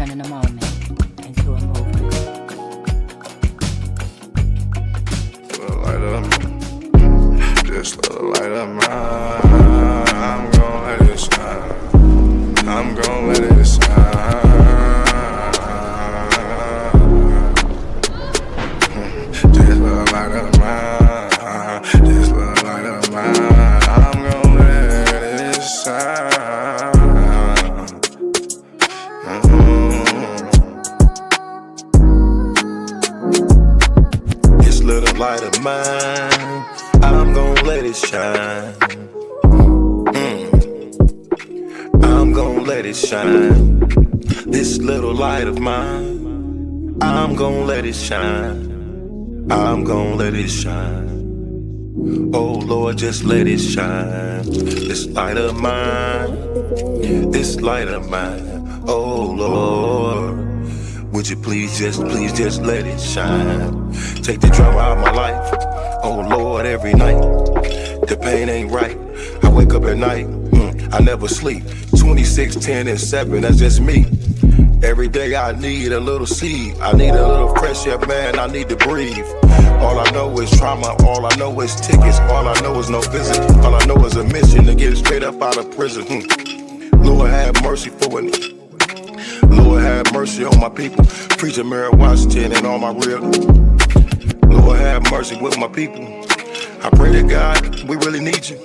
turning a moment into a movement. Just little light of mine, I'm gon' let it shine. I'm gon' let it shine. Just little light of mine, just little light of mine, I'm gon' let it shine. This little light of mine, I'm gon' let it shine. I'm gon' let it shine. This little light of mine, I'm gon' let it shine. I'm gon' let it shine. Oh Lord, just let it shine. This light of mine, this light of mine. Oh Lord, would you please just let it shine. Take the drama out of my life. Oh Lord, every night the pain ain't right. I wake up at night, I never sleep. 26, 10, and 7, that's just me. Every day I need a little seed. I need a little fresh air, man, I need to breathe. All I know is trauma, all I know is tickets. All I know is no visit, all I know is a mission to get straight up out of prison. Lord have mercy for it. Lord have mercy on my people. Preacher Mary Washington and all my real. Lord have mercy with my people. I pray to God, we really need you.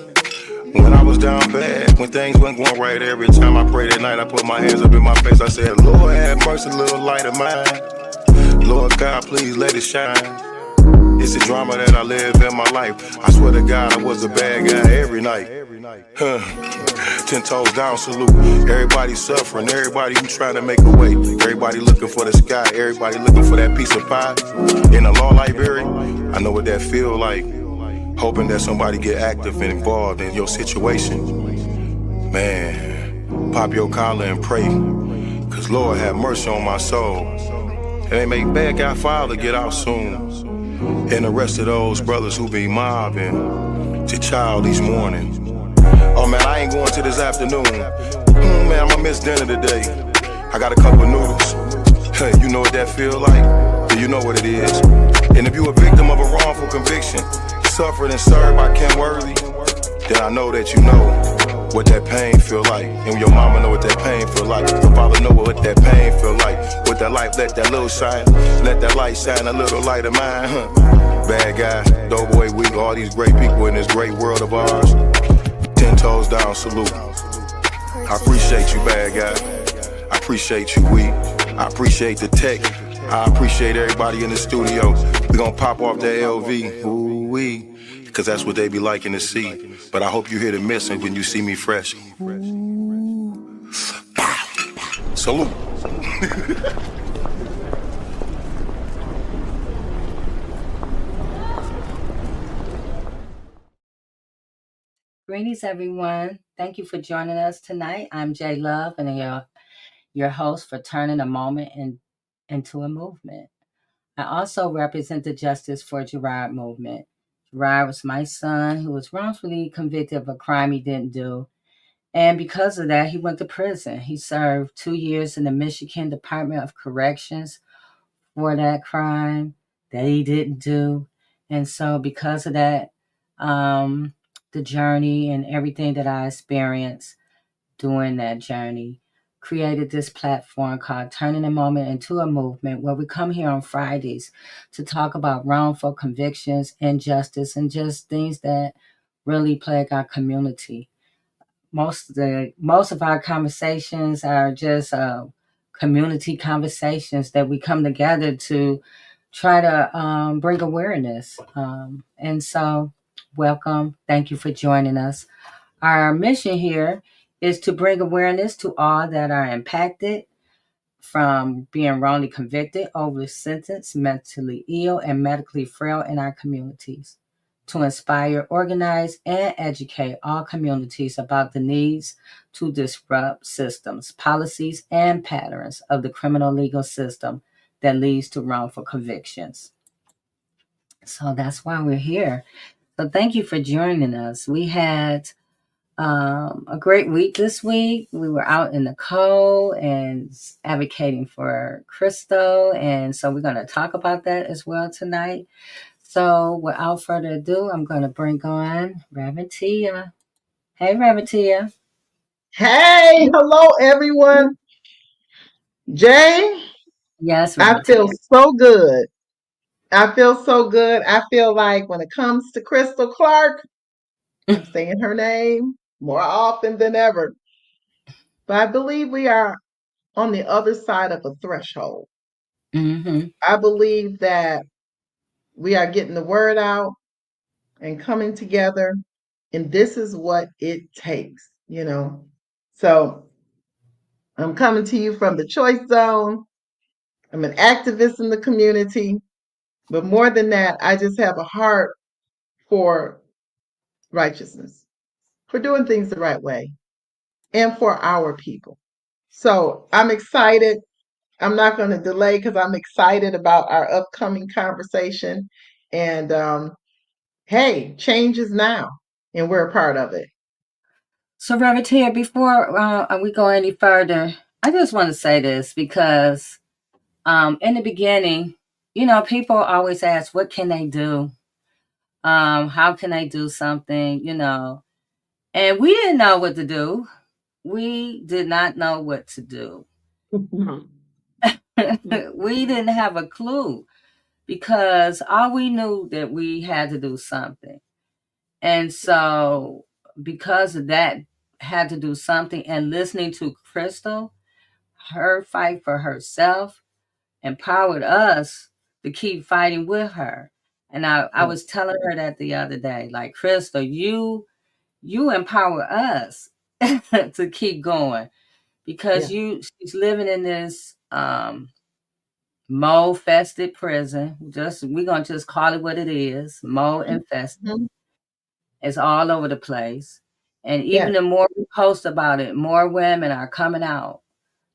When I was down bad, when things weren't going right, every time I prayed at night, I put my hands up in my face. I said, Lord have mercy, little light of mine. Lord God, please let it shine. It's the drama that I live in my life. I swear to God, I was a bad guy every night. 10 toes down, salute. Everybody suffering, everybody who trying to make a way. Everybody looking for the sky, everybody looking for that piece of pie. In a law library, I know what that feel like. Hoping that somebody get active and involved in your situation. Man, pop your collar and pray. Cause Lord have mercy on my soul. And they make bad guy father get out soon. And the rest of those brothers who be mobbing to child each morning. Oh man, I ain't going to this afternoon. Man, I'ma miss dinner today. I got a couple of noodles. You know what that feel like? Yeah, you know what it is. And if you a victim of a wrongful conviction, suffered and served by Ken Worthy, then I know that you know what that pain feel like. And your mama know what that pain feel like. Your father know what that pain feel like. With that light, let that little shine. Let that light shine, a little light of mine. Bad guy, Doughboy Week, all these great people in this great world of ours. 10 toes down, salute. I appreciate you, bad guy. I appreciate you, Week. I appreciate the tech. I appreciate everybody in the studio. We gonna pop off that LV. Ooh-wee. Cause that's what they be liking to see. But I hope you hear the missing when you see me fresh. Salute. Greetings, everyone. Thank you for joining us tonight. I'm Jay Love, and your host for Turning a Moment into a Movement. I also represent the Justice for Gerard movement. Gerard was my son who was wrongfully convicted of a crime he didn't do. And because of that, he went to prison. He served 2 years in the Michigan Department of Corrections for that crime that he didn't do. And so because of that, the journey and everything that I experienced during that journey created this platform called Turning a Moment into a Movement, where we come here on Fridays to talk about wrongful convictions, injustice, and just things that really plague our community. Most of our conversations are just community conversations that we come together to try to bring awareness. And so, welcome. Thank you for joining us. Our mission here is to bring awareness to all that are impacted from being wrongly convicted, over sentenced, mentally ill, and medically frail in our communities, to inspire, organize, and educate all communities about the needs to disrupt systems, policies, and patterns of the criminal legal system that leads to wrongful convictions. So that's why we're here. So thank you for joining us. We had a great week this week. We were out in the cold and advocating for Crystal, and so we're going to talk about that as well tonight. So, without further ado, I'm going to bring on Reverend Tia. Hey, Reverend Tia. Hey, hello everyone. Jay, Yes, I Reverend feel Tia. so good. I feel so good. I feel like when it comes to Crystal Clark, I'm saying her name more often than ever. But I believe we are on the other side of a threshold. Mm-hmm. I believe that we are getting the word out and coming together, and this is what it takes. So I'm coming to you from the choice zone. I'm an activist in the community. But more than that, I just have a heart for righteousness, for doing things the right way, and for our people. So I'm excited. I'm not going to delay because I'm excited about our upcoming conversation. And hey, change is now, and we're a part of it. So, Reverend Tia, before we go any further, I just want to say this because in the beginning, people always ask, what can they do? How can they do something? And we didn't know what to do. We did not know what to do. We didn't have a clue because all we knew that we had to do something. And so because of that, had to do something, and listening to Crystal, her fight for herself empowered us to keep fighting with her. And I Yeah, was telling her that the other day, like, Crystal, you empower us to keep going because yeah, she's living in this mold infested prison. Just we're gonna just call it what it is, mold infested. mhm, It's all over the place. And even yeah, the more we post about it, more women are coming out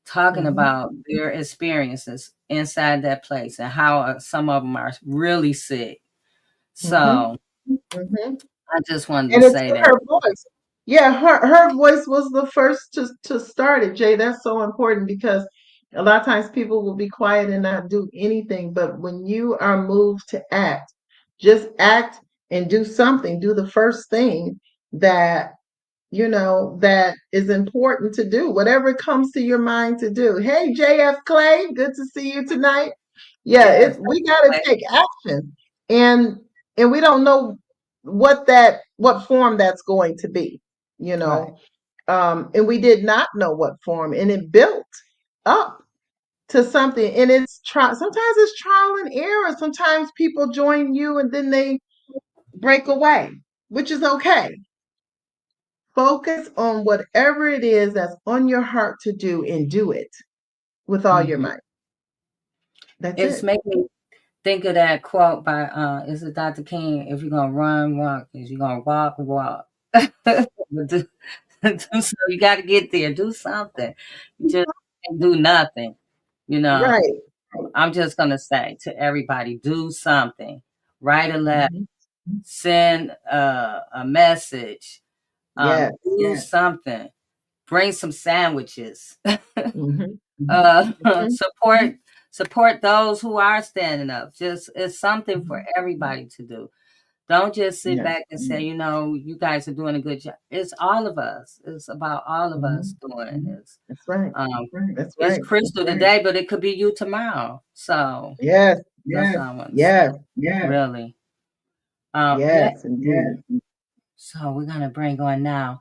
talking mhm, about their experiences inside that place and how some of them are really sick. mhm, So mhm. I just wanted to And it's say in that. her voice. Yeah, her voice was the first to start it, Jay. That's so important because a lot of times people will be quiet and not do anything. But when you are moved to act, just act and do something. Do the first thing that that is important to do. Whatever comes to your mind to do. Hey, JF Clay, good to see you tonight. Yeah, Yes. we got to take action, and we don't know what form that's going to be. You Right. know, and we did not know what form, and it built up to something. And it's sometimes it's trial and error. Sometimes people join you, and then they break away, which is okay. Focus on whatever it is that's on your heart to do and do it with all your Hmm. might. That's It's it. making me think of that quote by is it Dr. King? If you're gonna run, walk. If you're gonna walk, walk. But so you got to get there. Do something. You just can't do nothing. You know. Right. I'm just gonna say to everybody, do something. Write a letter. Mhm. Send a message. Yes. Do something. Bring some sandwiches. Hmm. Hmm. Support those who are standing up. Just it's something for everybody to do. Don't just sit Yeah. back and say, you guys are doing a good job. It's all of us. It's about all of us Mhm. doing this. That's right. Um, That's it's right. Crystal today, but it could be you tomorrow. So Yes. that's all I want to say. Yes. Really. Yeah. Yes, indeed. So we're gonna bring on now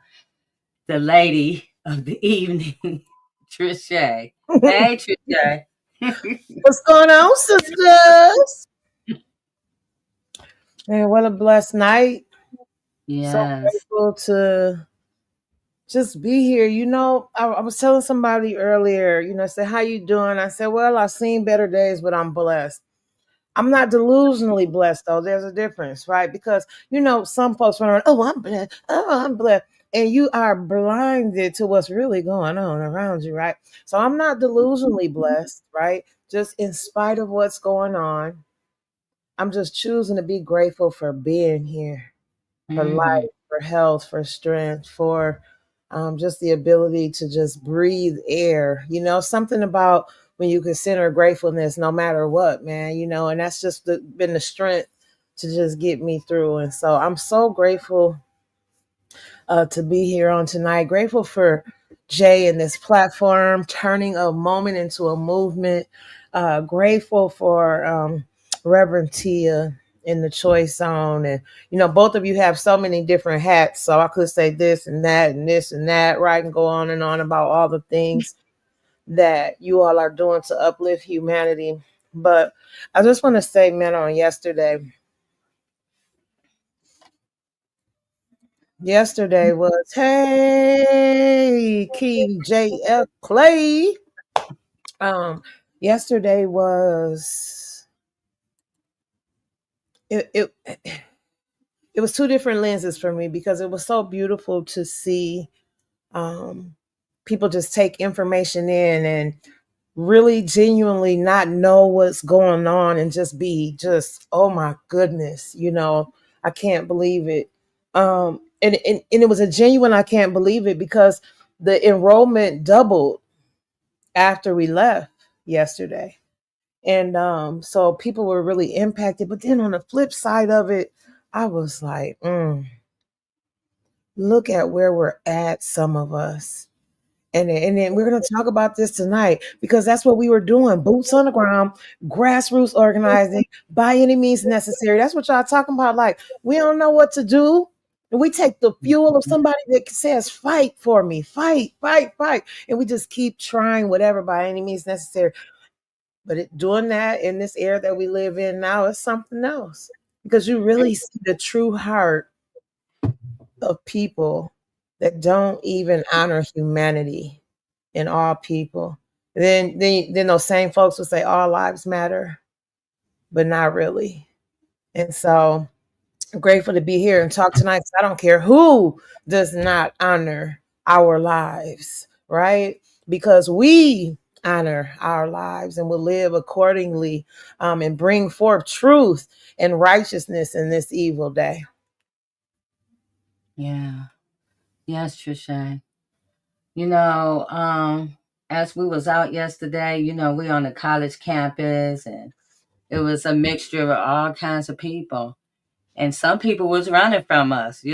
the lady of the evening, Trische. Hey, Trische. What's going on, sisters? Man, what a blessed night. So Yes. grateful to just be here. I was telling somebody earlier, said, how you doing? I said, well, I've seen better days, but I'm blessed. I'm not delusionally blessed, though. There's a difference, right? Because, some folks run around, oh, I'm blessed. Oh, I'm blessed. And you are blinded to what's really going on around you, right? So I'm not delusionally blessed, right? Just in spite of what's going on, I'm just choosing to be grateful for being here, for Mm-hmm. life, for health, for strength, for just the ability to just breathe air. Something about when you consider gratefulness, no matter what, man. And that's just been the strength to just get me through. And so I'm so grateful to be here on tonight. Grateful for Jay and this platform, turning a moment into a movement. Grateful for Reverend Tia in the Choice Zone. And, both of you have so many different hats. So I could say this and that and this and that, right? And go on and on about all the things that you all are doing to uplift humanity. But I just want to say, man, on yesterday was, hey, King J.F. Clay. Yesterday was, it it was two different lenses for me because it was so beautiful to see people just take information in and really genuinely not know what's going on and just be just, oh my goodness, I can't believe it. And it was a genuine I can't believe it because the enrollment doubled after we left yesterday. And so people were really impacted. But then on the flip side of it, I was like, look at where we're at, some of us. And then we're going to talk about this tonight because that's what we were doing. Boots on the ground, grassroots organizing, by any means necessary. That's what y'all talking about. Like, we don't know what to do. And we take the fuel of somebody that says, fight for me, fight, fight, fight. And we just keep trying whatever by any means necessary. But doing that in this era that we live in now is something else because you really see the true heart of people that don't even honor humanity in all people. Then those same folks will say all lives matter, but not really. And so I'm grateful to be here and talk tonight. I don't care who does not honor our lives, right? Because we honor our lives and will live accordingly and bring forth truth and righteousness in this evil day. Yeah. Yes, Trisha. As we was out yesterday, we on the college campus and it was a mixture of all kinds of people. And some people was running from us.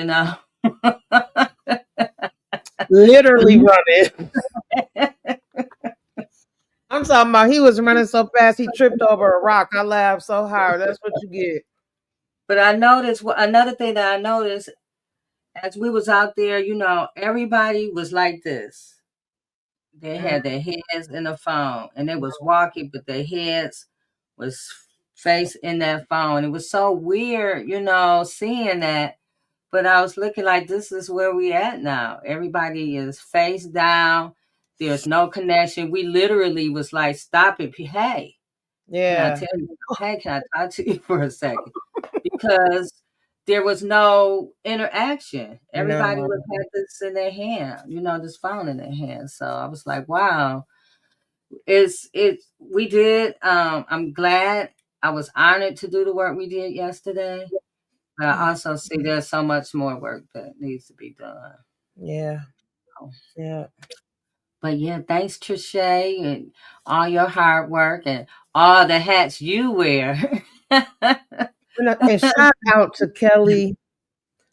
Literally running. I'm talking about he was running so fast he tripped over a rock. I laughed so hard. That's what you get. But I noticed another thing that I noticed as we was out there, everybody was like this. They had their heads in the phone and they was walking, but their heads was face in that phone. It was so weird, seeing that. But I was looking like this is where we at now. Everybody is face down. There's no connection. We literally was like, stop it. Hey, can I Yeah. tell you? Hey, can I talk to you for a second? Because there was no interaction. Everybody No. was had this in their hand, this phone in their hand. So I was like, wow, we did. I'm glad. I was honored to do the work we did yesterday. But I also see there's so much more work that needs to be done. Yeah. Yeah. But yeah, thanks Trisha and all your hard work and all the hats you wear. And shout out to Kelly.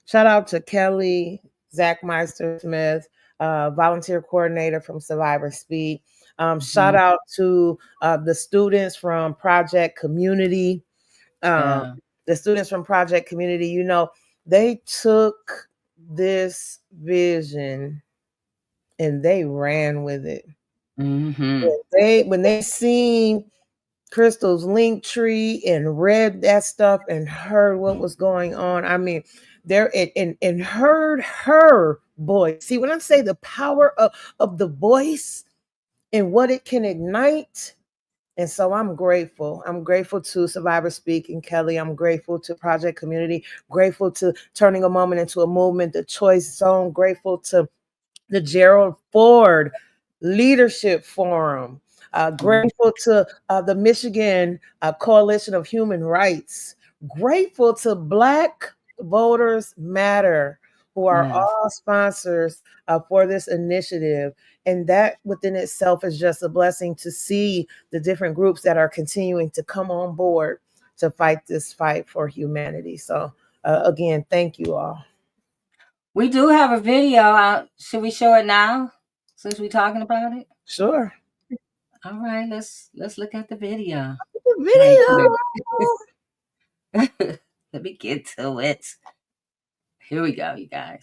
Shout out to Kelly, Zach Meister Smith, volunteer coordinator from Survivor Speak. Shout out to the students from Project Community. Yeah. The students from Project Community, they took this vision and they ran with it. When they seen Crystal's link tree and read that stuff and heard what was going on, I mean, there and heard her voice. See, when I say the power of the voice and what it can ignite. And so I'm grateful. I'm grateful to Survivor Speak and Kelly. I'm grateful to Project Community, grateful to Turning a Moment into a Movement, the Choice Zone, grateful to the Gerald Ford Leadership Forum, grateful to the Michigan Coalition of Human Rights, grateful to Black Voters Matter, who are Yes. all sponsors for this initiative. And that within itself is just a blessing to see the different groups that are continuing to come on board to fight this fight for humanity. So, again, thank you all. We do have a video out. Should we show it now since we're talking about it? Sure. All right, let's look at the video The right video. quick. Let me get to it. Here we go, you guys.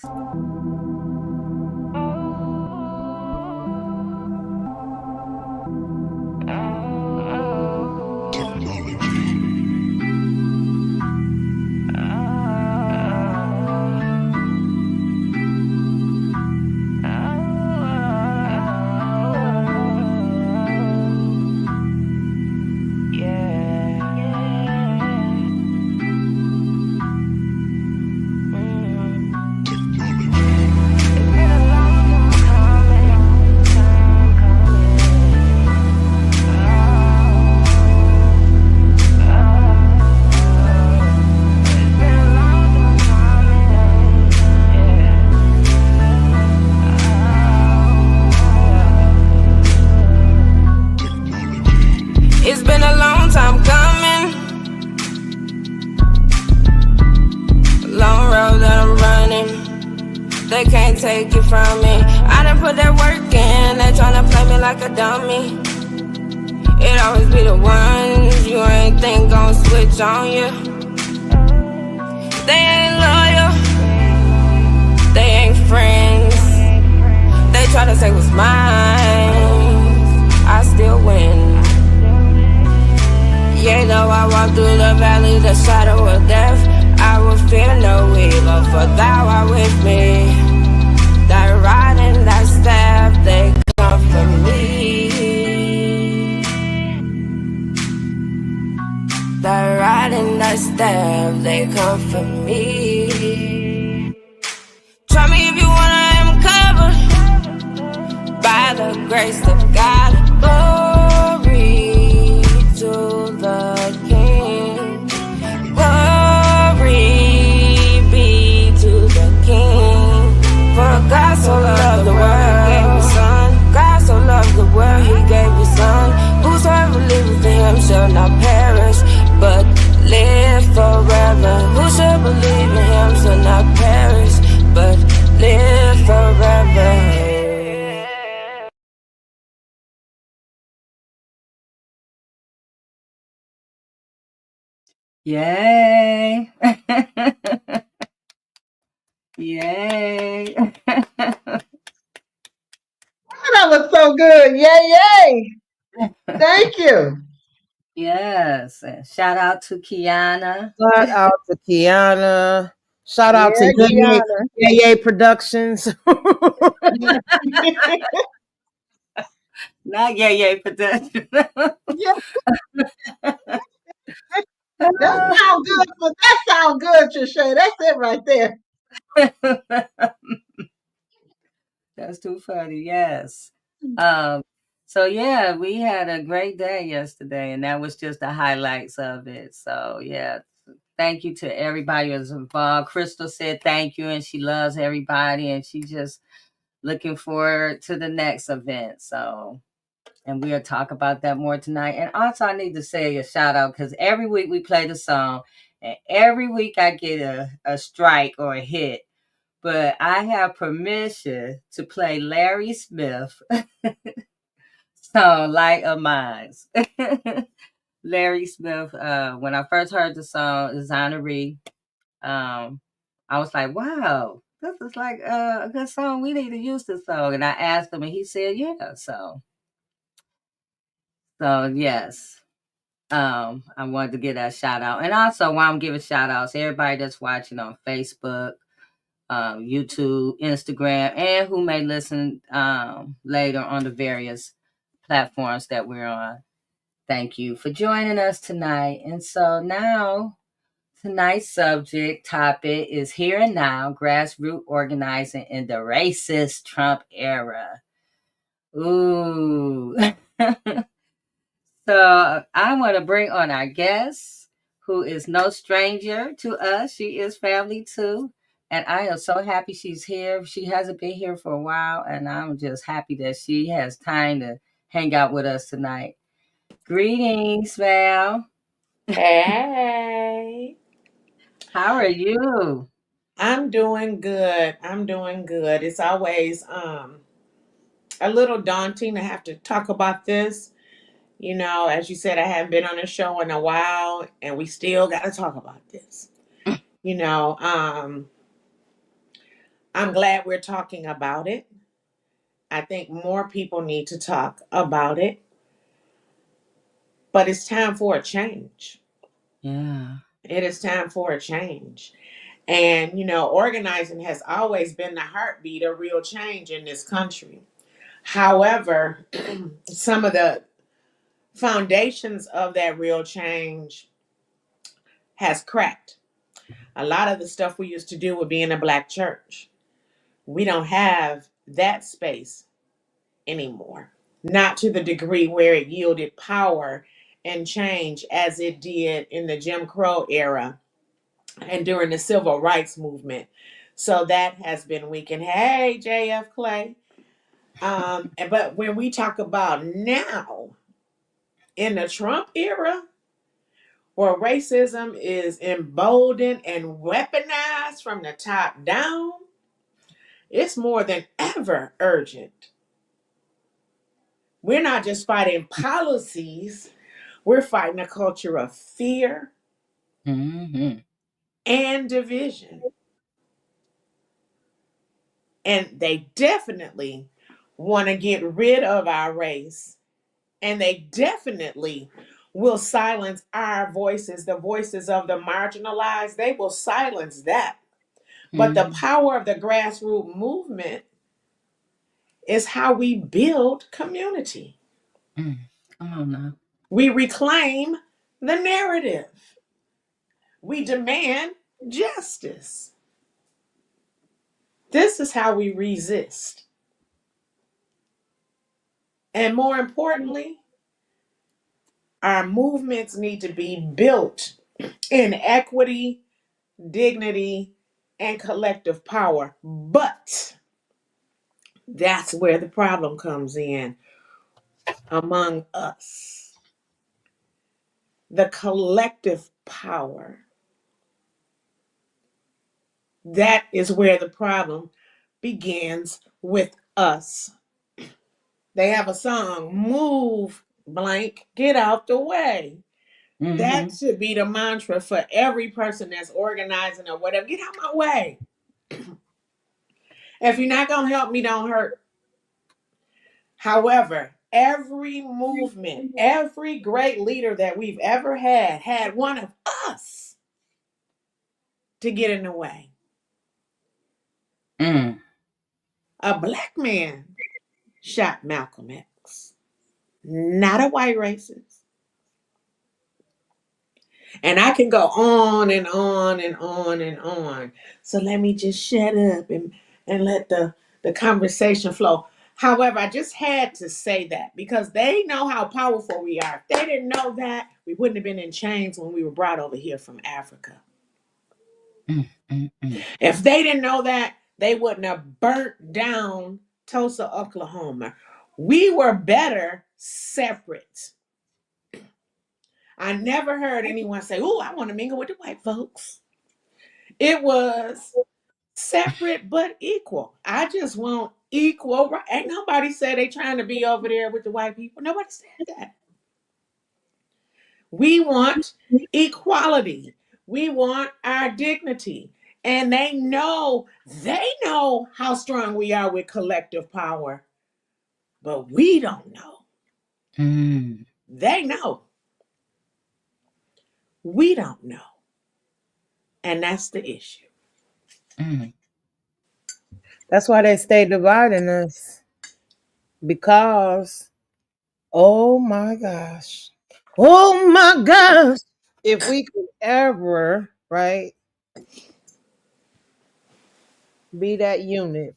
It's been a long time coming, a long road that I'm running. They can't take it from me. I done put that work in. They tryna play me like a dummy. It always be the ones you ain't think gon' switch on you. They ain't loyal, they ain't friends. They try to say what's mine, I still win. Yeah, though I walk through the valley, the shadow of death, I will fear no evil, for thou art with me. That rod and that staff, they comfort me. That rod and that staff, they comfort me. Try me if you wanna, I'm covered by the grace of God. Glory to the King. Glory be to the King. For God so loved the world, gave his son. God so loved the world, he gave his son. Whosoever liveth in him shall not perish, but live forever. Who shall believe in him shall not perish, but live forever. Yay. Yay. That was so good. Yay, yay. Thank you. Yes. And shout out to Kiana. Shout out to Kiana. Shout out to Yeah, Yay Kiana. Yay Productions. Not yay production. Yeah, that sound good, Trische. That's it right there. That's too funny. Yes. So yeah, we had a great day yesterday, and that was just the highlights of it. So yeah, thank you to everybody who was involved. Crystal said thank you, and she loves everybody, and she just looking forward to the next event. So, and we'll talk about that more tonight. And also, I need to say a shout out because every week we play the song, and every week I get a strike or a hit. But I have permission to play Larry Smith song Light of Mines. Larry Smith, when I first heard the song Exoneree, I was like, wow, this is like a good song. We need to use this song. And I asked him and he said, yeah. So yes. I wanted to give that shout out. And also while I'm giving shout outs, everybody that's watching on Facebook, YouTube, Instagram, and who may listen later on the various platforms that we're on. Thank you for joining us tonight. And so now, tonight's subject topic is Here and Now, Grassroots Organizing in the Racist Trump Era. Ooh. So I want to bring on our guest, who is no stranger to us. She is family too. And I am so happy she's here. She hasn't been here for a while, and I'm just happy that she has time to hang out with us tonight. Greetings, Val. Hey, How are you? I'm doing good. I'm doing good. It's always a little daunting to have to talk about this. You know, as you said, I haven't been on a show in a while and we still got to talk about this. You know, I'm glad we're talking about it. I think more people need to talk about it, but it's time for a change. Yeah. It is time for a change. And, you know, organizing has always been the heartbeat of real change in this country. However, some of the foundations of that real change has cracked. A lot of the stuff we used to do would be in a black church. We don't have that space anymore. Not to the degree where it yielded power and change as it did in the Jim Crow era and during the civil rights movement. So that has been weakened. Hey, JF Clay. But when we talk about now, in the Trump era, where racism is emboldened and weaponized from the top down, it's more than ever urgent. We're not just fighting policies, we're fighting a culture of fear Mm-hmm. and division. And they definitely want to get rid of our race. And they definitely will silence our voices, the voices of the marginalized. They will silence that. But the Mm-hmm. power of the grassroots movement is how we build community. Mm. Come on now. We reclaim the narrative. We demand justice. This is how we resist. And more importantly, our movements need to be built in equity, dignity, and collective power. But that's where the problem comes in among us. The collective power. That is where the problem begins with us. They have a song, Move Blank, Get Out the Way. Mm-hmm. That should be the mantra for every person that's organizing or whatever. Get out my way. If you're not going to help me, don't hurt. However, every movement, every great leader that we've ever had one of us to get in the way. Mm. A black man shot Malcolm X, not a white racist. And I can go on and on and on and on. So let me just shut up and let the conversation flow. However, I just had to say that because they know how powerful we are. If they didn't know that, we wouldn't have been in chains when we were brought over here from Africa. Mm. Mm. If they didn't know that, they wouldn't have burnt down Tulsa, Oklahoma. We were better separate. I never heard anyone say, "Oh, I want to mingle with the white folks." It was separate but equal. I just want equal right. Ain't nobody said they trying to be over there with the white people. Nobody said that. We want equality. We want our dignity. And they know how strong we are with collective power, but we don't know. Mm. They know. We don't know. And that's the issue. Mm. That's why they stay dividing us. Because, oh my gosh. Oh my gosh. If we could ever, right, be that unit,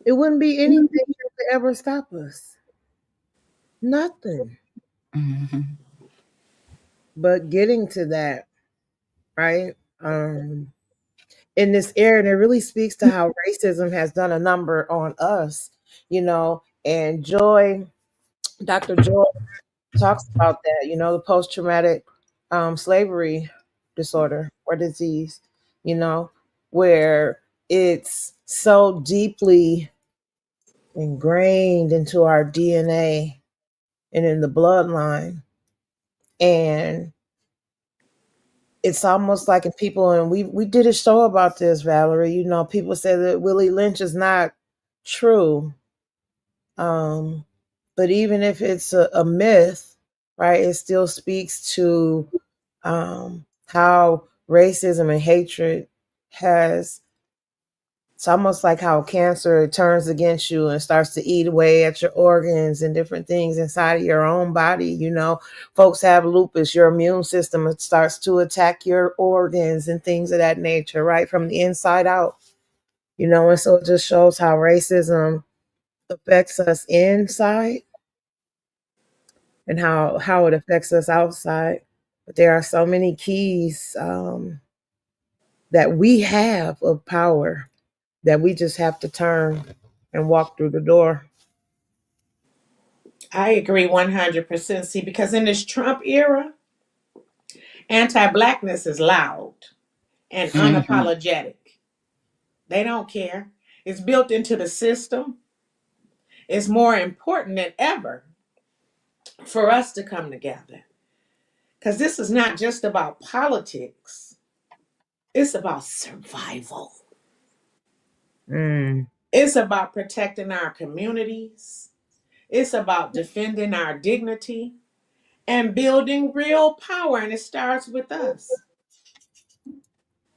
it wouldn't be anything that could ever stop us. Nothing. Mm-hmm. But getting to that, right? Um, in this area, and it really speaks to how racism has done a number on us, and Dr. Joy talks about that, the post-traumatic slavery disorder or disease, where it's so deeply ingrained into our DNA and in the bloodline. And it's almost like in people, and we did a show about this, Valerie, people say that Willie Lynch is not true. But even if it's a myth, right, it still speaks to how racism and hatred has, it's almost like how cancer turns against you and starts to eat away at your organs and different things inside of your own body. Folks have lupus, your immune system starts to attack your organs and things of that nature, right, from the inside out. And so it just shows how racism affects us inside and how it affects us outside. But there are so many keys that we have of power that we just have to turn and walk through the door. I agree 100%. See, because in this Trump era, anti-blackness is loud and Mm-hmm. unapologetic. They don't care. It's built into the system. It's more important than ever for us to come together. Because this is not just about politics, it's about survival. Mm. It's about protecting our communities. It's about defending our dignity and building real power. And it starts with us.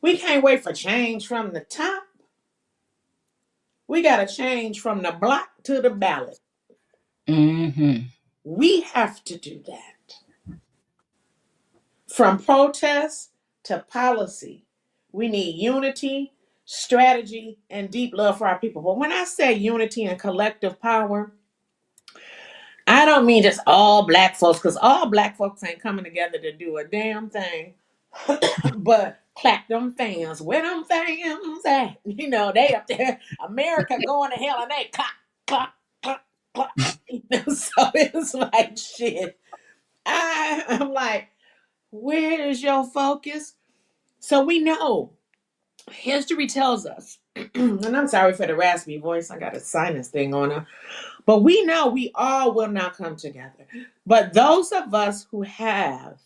We can't wait for change from the top. We got to change from the block to the ballot. Mm-hmm. We have to do that. From protests to policy, we need unity, strategy, and deep love for our people. But when I say unity and collective power, I don't mean just all black folks, because all black folks ain't coming together to do a damn thing but clap them fans. Where them fans at? They up there, America going to hell, and they clap, clap, clap, clap. So it's like, shit. I'm like, where is your focus? So we know history tells us, and I'm sorry for the raspy voice, I got a sinus thing on her, but we know we all will not come together. But those of us who have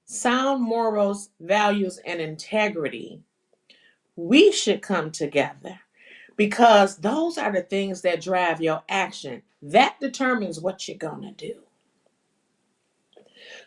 sound morals, values, and integrity, we should come together because those are the things that drive your action. That determines what you're going to do.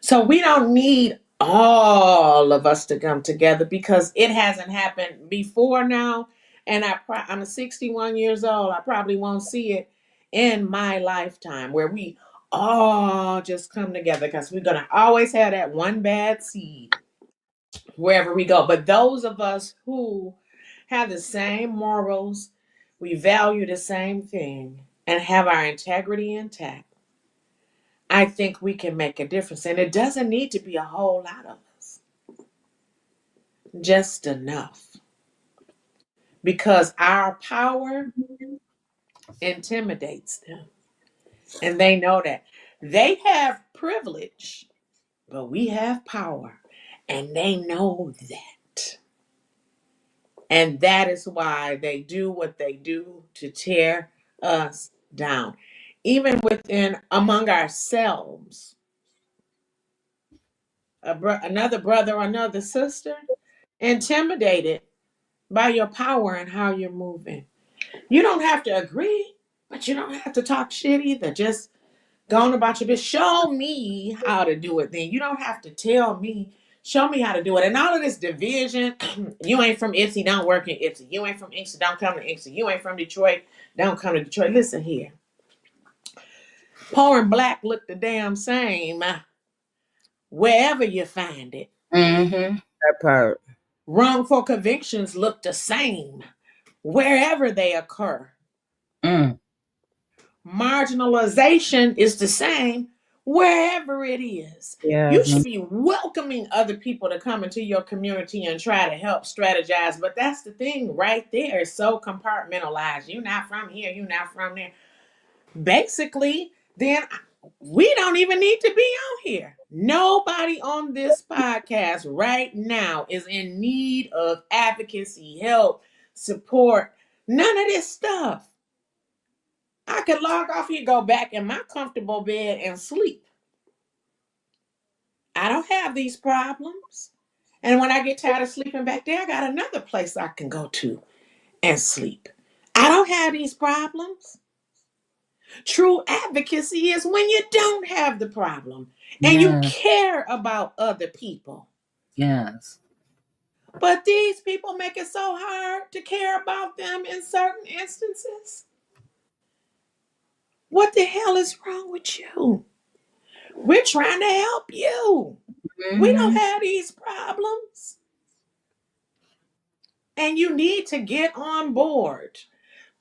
So we don't need all of us to come together because it hasn't happened before now. And I'm 61 years old. I probably won't see it in my lifetime where we all just come together because we're going to always have that one bad seed wherever we go. But those of us who have the same morals, we value the same thing, and have our integrity intact, I think we can make a difference. And it doesn't need to be a whole lot of us, just enough. Because our power intimidates them. And they know that. They have privilege, but we have power. And they know that. And that is why they do what they do to tear us down. Even among ourselves, another brother or another sister, intimidated by your power and how you're moving. You don't have to agree, but you don't have to talk shit either. Just go on about your business. Show me how to do it then. You don't have to tell me. Show me how to do it. And all of this division, you ain't from Ipsy, don't work in Ipsy. You ain't from Ipsy, don't come to Ipsy. You ain't from Detroit, don't come to Detroit. Listen here. Poor and black look the damn same wherever you find it. Mm-hmm. That part. Wrongful convictions look the same wherever they occur. Mm. Marginalization is the same wherever it is. You Yes. should be welcoming other people to come into your community and try to help strategize. But that's the thing right there. It's so compartmentalized. You're not from here, you're not from there. Basically, then we don't even need to be on here. Nobody on this podcast right now is in need of advocacy, help, support, none of this stuff. I could log off here, go back in my comfortable bed and sleep. I don't have these problems. And when I get tired of sleeping back there, I got another place I can go to and sleep. I don't have these problems. True advocacy is when you don't have the problem and you Yeah. care about other people. Yes. But these people make it so hard to care about them in certain instances. What the hell is wrong with you? We're trying to help you. We don't Mm-hmm. have these problems. And you need to get on board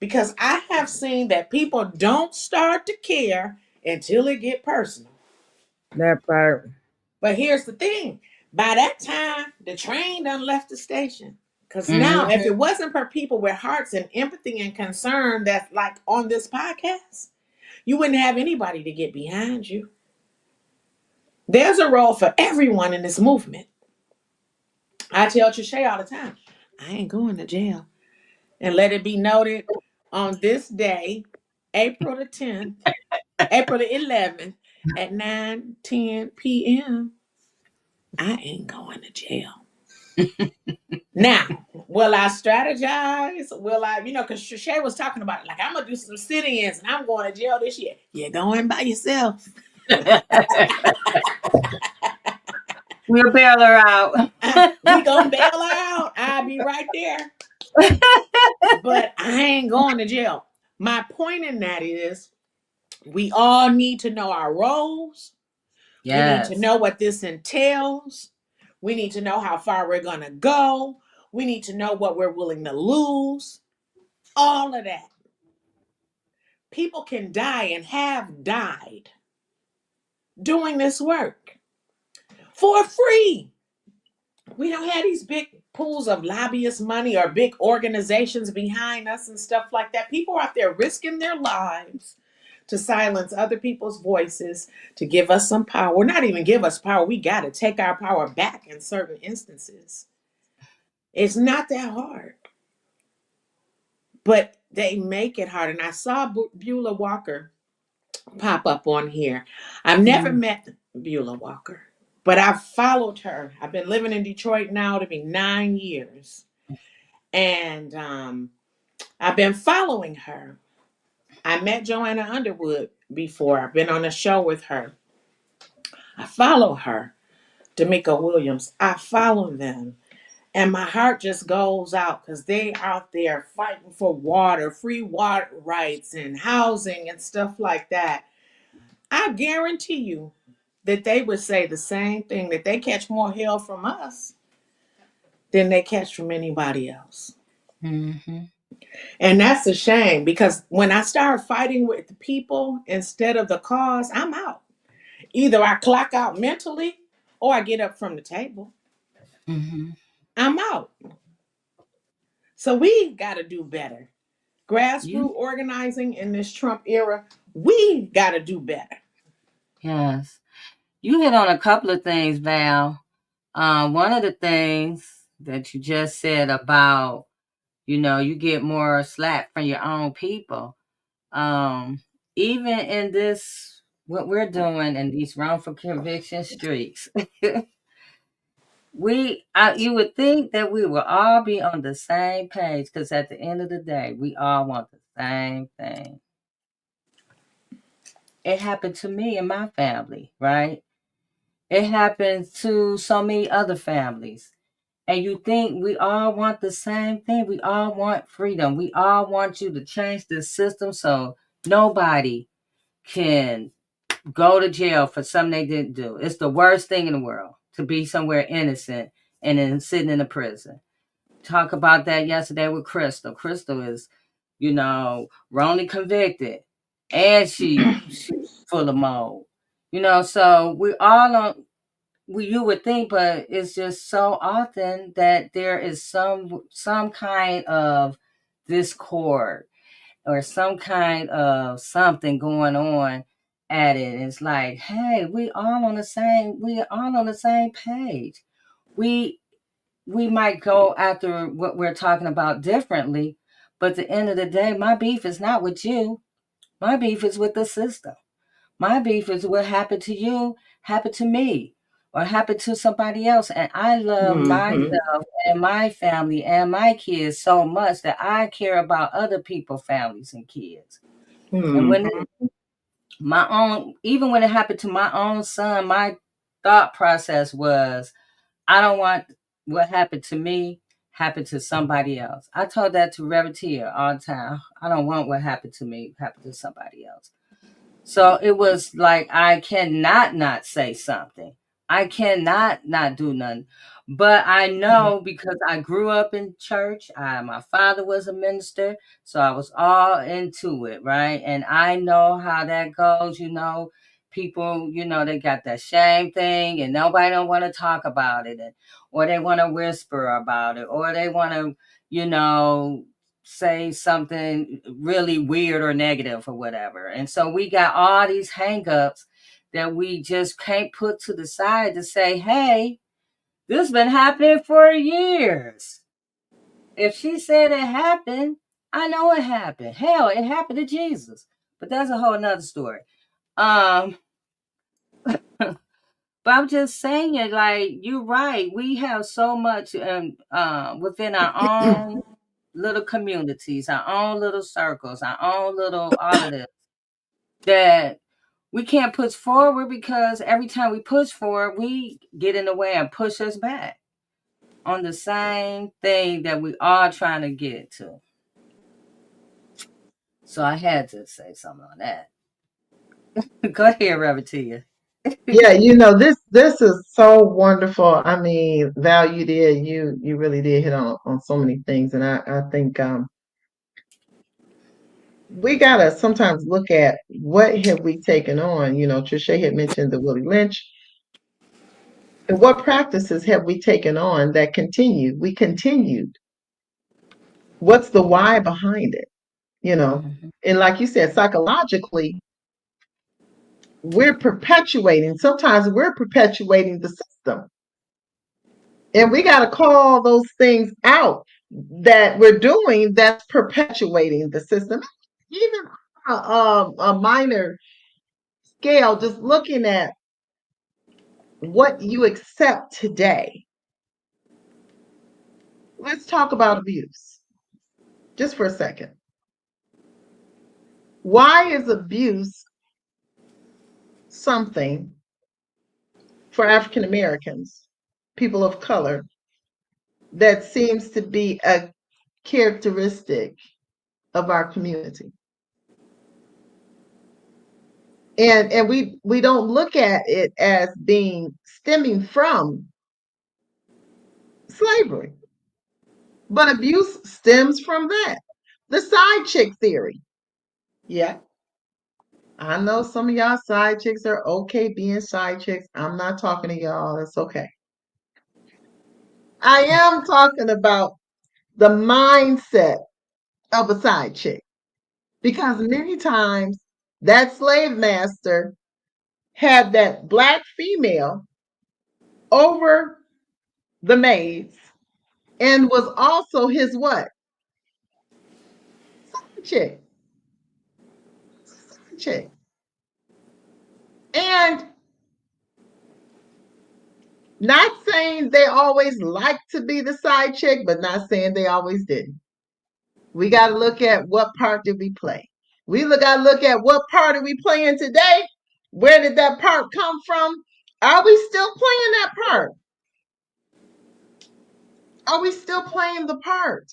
because I have seen that people don't start to care until it get personal. That part. But here's the thing. By that time, the train done left the station. Because now, if Mm-hmm. it wasn't for people with hearts and empathy and concern that's like on this podcast, you wouldn't have anybody to get behind you. There's a role for everyone in this movement. I tell Trische all the time, I ain't going to jail. And let it be noted on this day, April the 10th, April the 11th, at 9:10 p.m., I ain't going to jail. Now, will I strategize? Will I, because Trische was talking about, like, I'm going to do some sit-ins and I'm going to jail this year. You're going by yourself. We'll bail her out. We going to bail her out. I'll be right there. But I ain't going to jail. My point in that is we all need to know our roles. We need to Yes. know what this entails. We need to know how far we're going to go. We need to know what we're willing to lose. All of that. People can die and have died doing this work for free. We don't have these big pools of lobbyist money or big organizations behind us and stuff like that. People are out there risking their lives to silence other people's voices, to give us some power. Well, not even give us power. We got to take our power back in certain instances. It's not that hard. But they make it hard. And I saw Beulah Walker pop up on here. I've never met Beulah Walker, but I've followed her. I've been living in Detroit now to be 9 years. And I've been following her. I met Joanna Underwood before. I've been on a show with her. I follow her. D'Amico Williams. I follow them. And my heart just goes out because they out there fighting for water, free water rights and housing and stuff like that. I guarantee you that they would say the same thing, that they catch more hell from us than they catch from anybody else. Mm-hmm. And that's a shame because when I start fighting with the people instead of the cause, I'm out. Either I clock out mentally or I get up from the table. Mm-hmm. I'm out. So we got to do better. You, Grassroots organizing in this Trump era, we got to do better. yes. You hit on a couple of things, Val. One of the things that you just said about, you get more slack from your own people. Even in this, what we're doing in these wrongful conviction streaks, you would think that we will all be on the same page because at the end of the day, we all want the same thing. It happened to me and my family, right? It happens to so many other families. And you think we all want the same thing. We all want freedom. We all want you to change the system so nobody can go to jail for something they didn't do. It's the worst thing in the world to be somewhere innocent and then sitting in a prison. Talk about that yesterday with Crystal. Crystal is, wrongly convicted and she's full of mold. So we all on you would think, but it's just so often that there is some kind of discord or some kind of something going on at it. It's like, hey, we all on the same page. We we might go after what we're talking about differently, but at the end of the day, my beef is not with you. My beef is with the system. My beef is what happened to you, happened to me, or happened to somebody else. And I love Mm-hmm. myself and my family and my kids so much that I care about other people's families and kids. And when Mm-hmm. my own, even when it happened to my own son, my thought process was, I don't want what happened to me happen to somebody else. I told that to Reverend Tia all the time. I don't want what happened to me happen to somebody else. So it was like I cannot not say something. I cannot not do nothing. But I know because I grew up in church. My father was a minister, so I was all into it, right? And I know how that goes. People, they got that shame thing, and nobody don't want to talk about it, or they want to whisper about it, or they want to, you know, say something really weird or negative or whatever. And so we got all these hangups that we just can't put to the side to say, hey, this has been happening for years. If she said it happened, I know it happened. Hell, it happened to Jesus. But that's a whole nother story. Um, but I'm just saying it like you're right. We have so much within our own little communities, our own little circles, our own little all of this that we can't push forward because every time we push forward, we get in the way and push us back on the same thing that we are trying to get to. So I had to say something on that. Go ahead, Reverend Tia. Yeah, this is so wonderful. I mean, Val, you really did hit on so many things, and I think we gotta sometimes look at what have we taken on. Trisha had mentioned the Willie Lynch, and what practices have we taken on that we continued. What's the why behind it? You know, Mm-hmm. and like you said, psychologically, sometimes we're perpetuating the system. And we got to call those things out that we're doing that's perpetuating the system. Even a minor scale, just looking at what you accept today. Let's talk about abuse just for a second. Why is abuse something for African Americans, people of color, that seems to be a characteristic of our community? And we don't look at it as being stemming from slavery, but abuse stems from that. The side chick theory. Yeah, I know some of y'all side chicks are okay being side chicks. I'm not talking to y'all. It's okay. I am talking about the mindset of a side chick because many times that slave master had that black female over the maids and was also his what? Side chick. Side chick. And not saying they always like to be the side chick, but not saying they always didn't. We got to look at what part did we play. Got to look at what part are we playing today? Where did that part come from? Are we still playing that part? Are we still playing the part?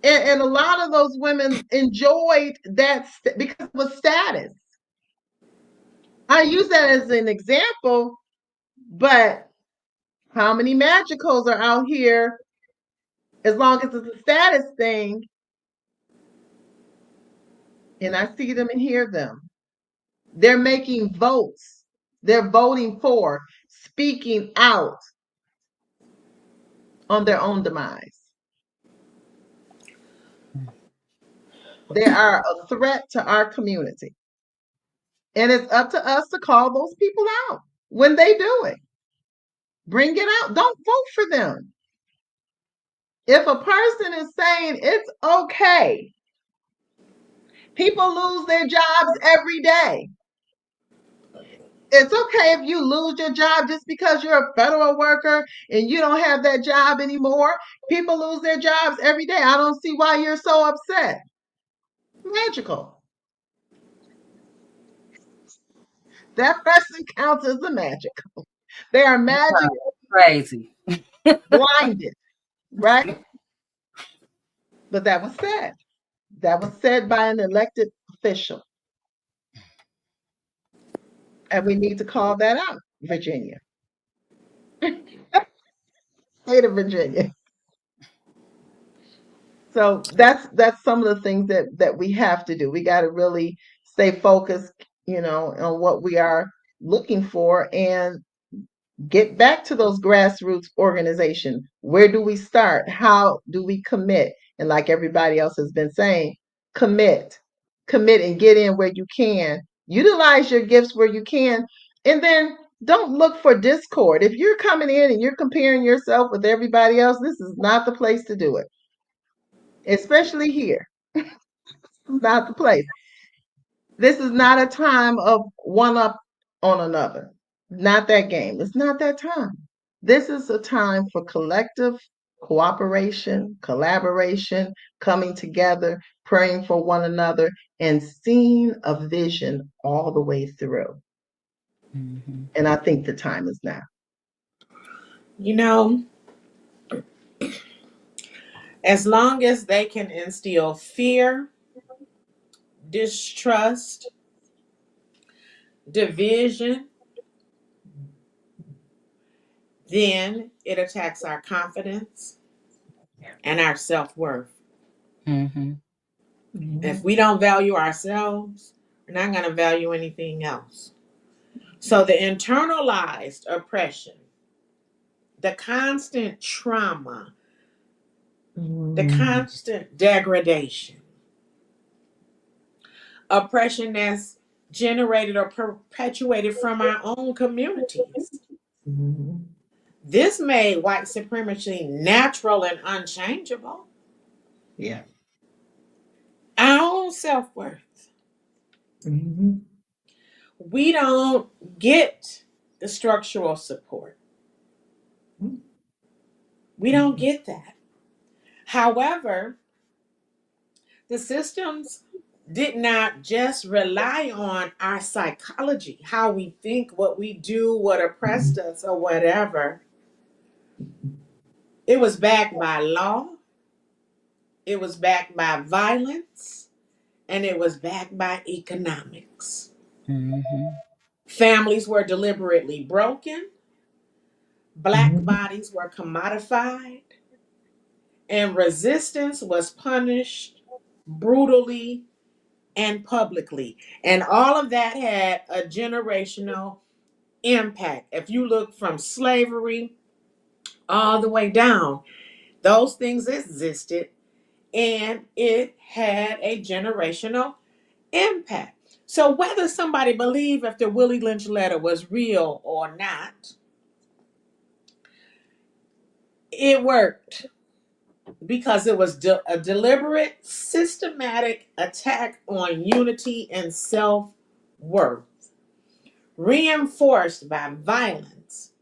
And a lot of those women enjoyed that because it was status. I use that as an example, but how many magicals are out here? As long as it's a status thing, and I see them and hear them. They're making votes. They're voting for, speaking out on their own demise. They are a threat to our community. And it's up to us to call those people out when they do it. Bring it out. Don't vote for them. If a person is saying it's okay, people lose their jobs every day. It's okay if you lose your job just because you're a federal worker and you don't have that job anymore. People lose their jobs every day. I don't see why you're so upset. Magical. That person counts as a magical. They are magic Crazy. blinded, right? But that was said. That was said by an elected official. And we need to call that out, Virginia. State of Virginia. So that's some of the things that we have to do. We got to really stay focused, on what we are looking for and get back to those grassroots organizations. Where do we start? How do we commit? And like everybody else has been saying, commit, commit and get in where you can. Utilize your gifts where you can. And then don't look for discord. If you're coming in and you're comparing yourself with everybody else, this is not the place to do it, especially here. Not the place. This is not a time of one up on another. Not that game. It's not that time. This is a time for collective cooperation, collaboration, coming together, praying for one another, and seeing a vision all the way through. Mm-hmm. And I think the time is now. As long as they can instill fear, distrust, division, then it attacks our confidence and our self-worth. Mm-hmm. If we don't value ourselves, we're not going to value anything else. So the internalized oppression, the constant trauma, the constant degradation, oppression that's generated or perpetuated from our own communities. This made white supremacy natural and unchangeable. Yeah. Our own self-worth. We don't get the structural support. We don't get that. However, the systems did not just rely on our psychology, how we think, what we do, what oppressed us, or whatever. It was backed by law, it was backed by violence, and it was backed by economics. Mm-hmm. Families were deliberately broken, Black bodies were commodified, and resistance was punished brutally and publicly. And all of that had a generational impact. If you look from slavery all the way down, those things existed and it had a generational impact. So whether somebody believed if the Willie Lynch letter was real or not, it worked because it was a deliberate, systematic attack on unity and self-worth, reinforced by violence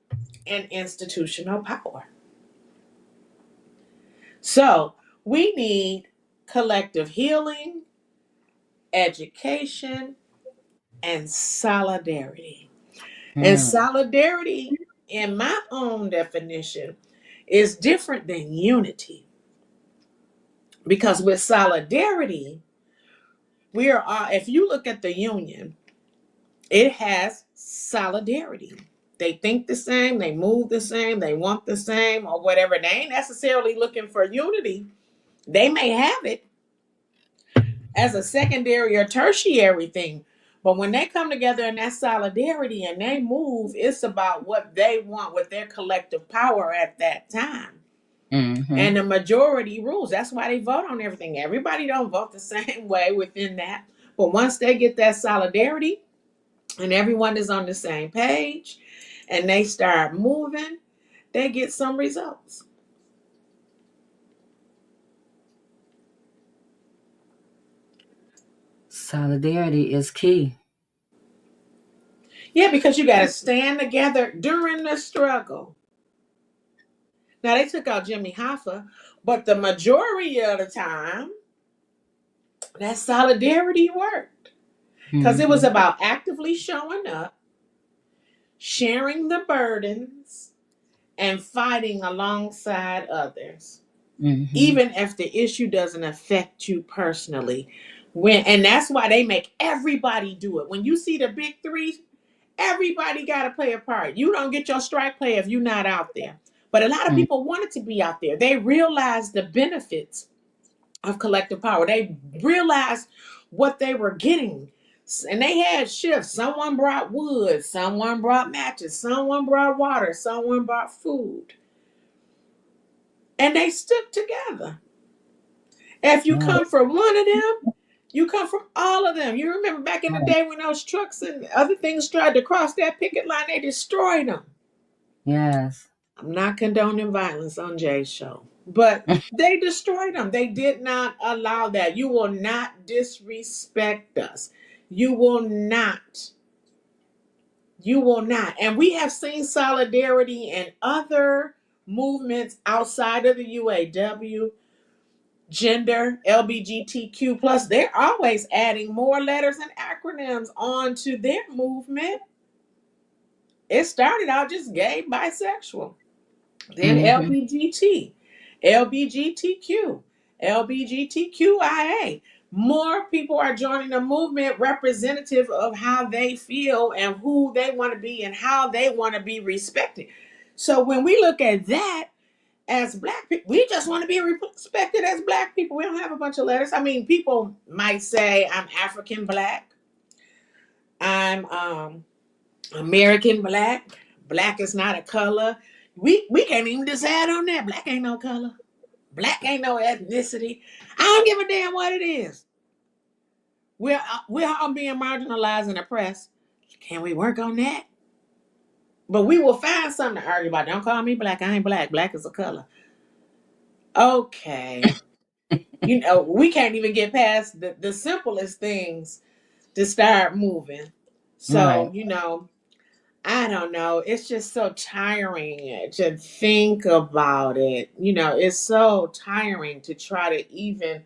and institutional power. So we need collective healing, education, and solidarity. And Mm. solidarity, in my own definition, is different than unity. Because with solidarity, we are all, if you look at the union, it has solidarity. They think the same, they move the same, they want the same, or whatever. They ain't necessarily looking for unity. They may have it as a secondary or tertiary thing, But when they come together in that solidarity and they move, it's about what they want with their collective power at that time. Mm-hmm. And the majority rules. That's why they vote on everything. Everybody don't vote the same way within that. But once they get that solidarity and everyone is on the same page and they start moving, they get some results. Solidarity is key. Yeah, because you got to stand together during the struggle. Now, they took out Jimmy Hoffa, but the majority of the time, that solidarity worked. Because it was Mm-hmm. about actively showing up, sharing the burdens, and fighting alongside others, Mm-hmm. even if the issue doesn't affect you personally. And that's why they make everybody do it. When you see the big three, everybody got to play a part. You don't get your strike play if you're not out there. But a lot of people wanted to be out there. They realized the benefits of collective power. They realized what they were getting. And they had shifts. Someone brought wood, someone brought matches, someone brought water, someone brought food. And they stuck together. If you Right. come from one of them, you come from all of them. You remember back in the Right. day when those trucks and other things tried to cross that picket line, they destroyed them. Yes. I'm not condoning violence on Jay's show, but they destroyed them. They did not allow that. You will not disrespect us. You will not. You will not. And we have seen solidarity in other movements outside of the UAW, gender, LBGTQ plus. They're always adding more letters and acronyms onto their movement. It started out just gay, bisexual. Then Mm-hmm. LBGT, LBGTQ, LBGTQIA. More people are joining the movement representative of how they feel and who they want to be and how they want to be respected. So when we look at that as Black people, we just want to be respected as Black people. We don't have a bunch of letters. I mean, people might say I'm African Black. I'm American Black. Black is not a color. We can't even decide on that. Black ain't no color. Black ain't no ethnicity. I don't give a damn what it is. We're all being marginalized and oppressed. Can we work on that? But we will find something to argue about. Don't call me black. I ain't black. Black is a color. Okay. You know, we can't even get past the simplest things to start moving. So, Right. I don't know. It's just so tiring to think about it. It's so tiring to try to even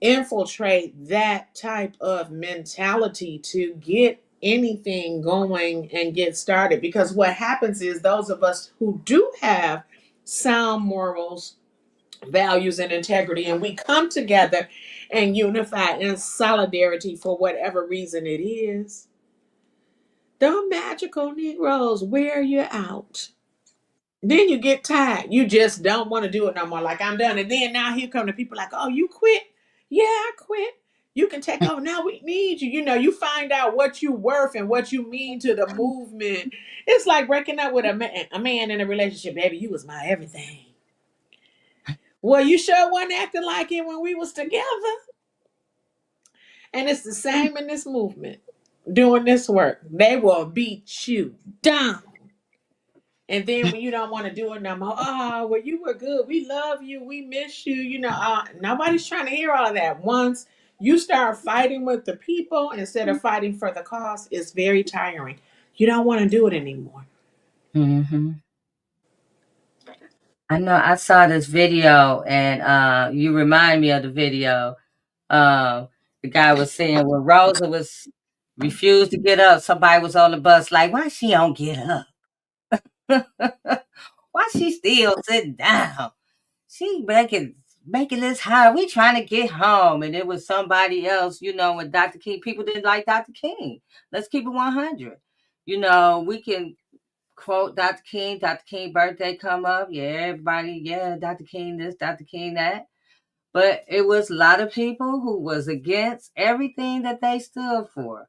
infiltrate that type of mentality to get anything going and get started. Because what happens is those of us who do have sound morals, values, and integrity, and we come together and unify in solidarity for whatever reason it is, the magical Negroes wear you out. Then you get tired. You just don't want to do it no more. Like, I'm done. And then now here come the people like, oh, you quit? Yeah, I quit. You can take over. Now we need you. You find out what you worth and what you mean to the movement. It's like breaking up with a man in a relationship. Baby, you was my everything. Well, you sure wasn't acting like it when we was together. And it's the same in this movement. Doing this work. They will beat you down. And then when you don't want to do it no more, oh, well, you were good. We love you. We miss you. Nobody's trying to hear all of that. Once you start fighting with the people instead of fighting for the cause, it's very tiring. You don't want to do it anymore. Mm-hmm. I know I saw this video and you remind me of the video. The guy was saying when Rosa was refused to get up, somebody was on the bus like, why she don't get up? Why she still sitting down? She making this high. We trying to get home. And it was somebody else, with Dr. King. People didn't like Dr. King. Let's keep it 100. We can quote Dr. King. Dr. King birthday come up. Yeah, everybody, yeah, Dr. King this, Dr. King that. But it was a lot of people who was against everything that they stood for.